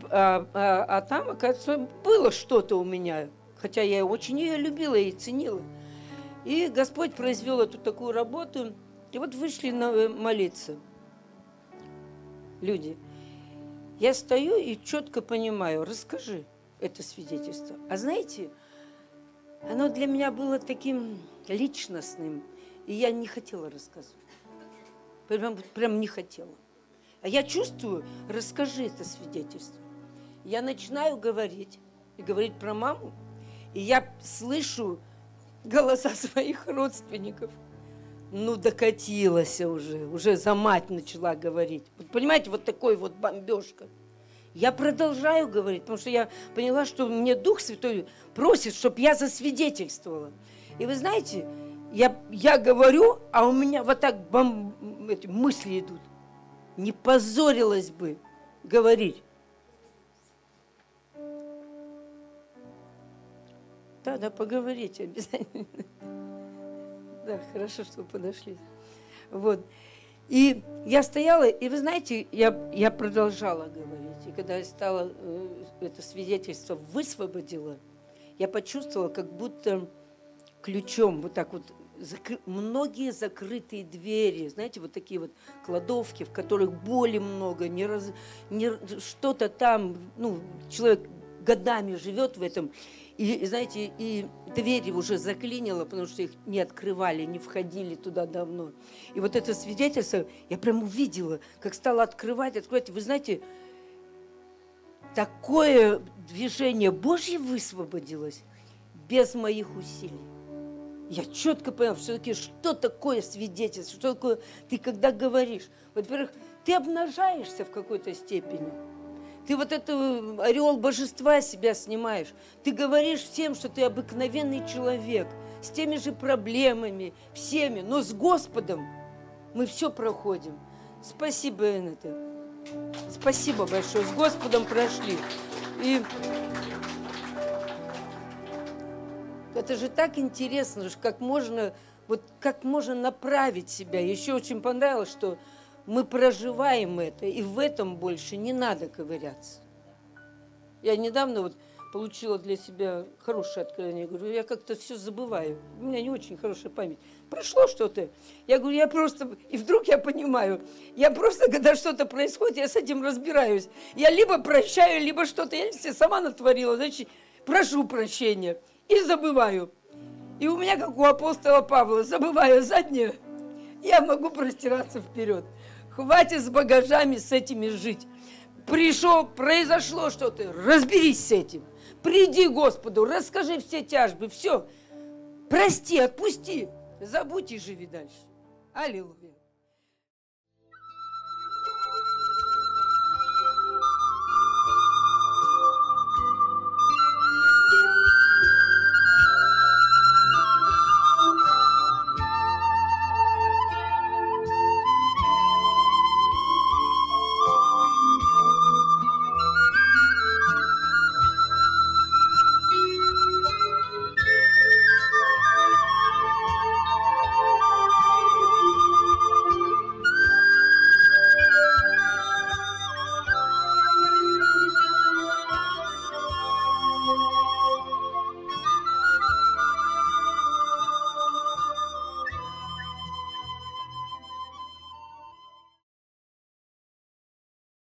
А там, оказывается, было что-то у меня. Хотя я очень ее любила и ценила. И Господь произвел эту такую работу. И вот вышли молиться люди. Я стою и четко понимаю, расскажи это свидетельство. А знаете, оно для меня было таким личностным, и я не хотела рассказывать. Прям не хотела. А я чувствую, расскажи это свидетельство. Я начинаю говорить, и говорить про маму, и я слышу голоса своих родственников. Ну, докатилась уже за мать начала говорить. Вот, понимаете, вот такой вот бомбежка. Я продолжаю говорить, потому что я поняла, что мне Дух Святой просит, чтобы я засвидетельствовала. И вы знаете, я говорю, а у меня вот так эти мысли идут. Не позорилась бы говорить. Да, поговорите обязательно. Да, хорошо, что вы подошли. Вот. И я стояла, и вы знаете, я продолжала говорить. И когда я стала это свидетельство высвободила, я почувствовала, как будто ключом вот так вот многие закрытые двери, знаете, вот такие вот кладовки, в которых боли много, что-то там, ну, человек годами живет в этом, и, знаете, и двери уже заклинило, потому что их не открывали, не входили туда давно. И вот это свидетельство, я прям увидела, как стала открывать. Вы знаете, такое движение Божье высвободилось без моих усилий. Я четко поняла, все-таки, что такое свидетельство, что такое ты когда говоришь. Во-первых, ты обнажаешься в какой-то степени. Ты вот это ореол божества себя снимаешь. Ты говоришь всем, что ты обыкновенный человек, с теми же проблемами, всеми, но с Господом мы все проходим. Спасибо, Энета. Спасибо большое. С Господом прошли. И это же так интересно, как можно направить себя. Еще очень понравилось, что мы проживаем это, и в этом больше не надо ковыряться. Я недавно вот получила для себя хорошее откровение. Я говорю, я как-то все забываю. У меня не очень хорошая память. Прошло что-то. Я говорю, я просто... И вдруг я понимаю, я просто, когда что-то происходит, я с этим разбираюсь. Я либо прощаю, либо что-то. Я себе сама натворила, значит, прошу прощения. И забываю. И у меня, как у апостола Павла, забываю заднее, я могу простираться вперед. Хватит с багажами с этими жить. Произошло что-то, разберись с этим. Приди к Господу, расскажи все тяжбы, все. Прости, отпусти, забудь и живи дальше. Аллилуйя.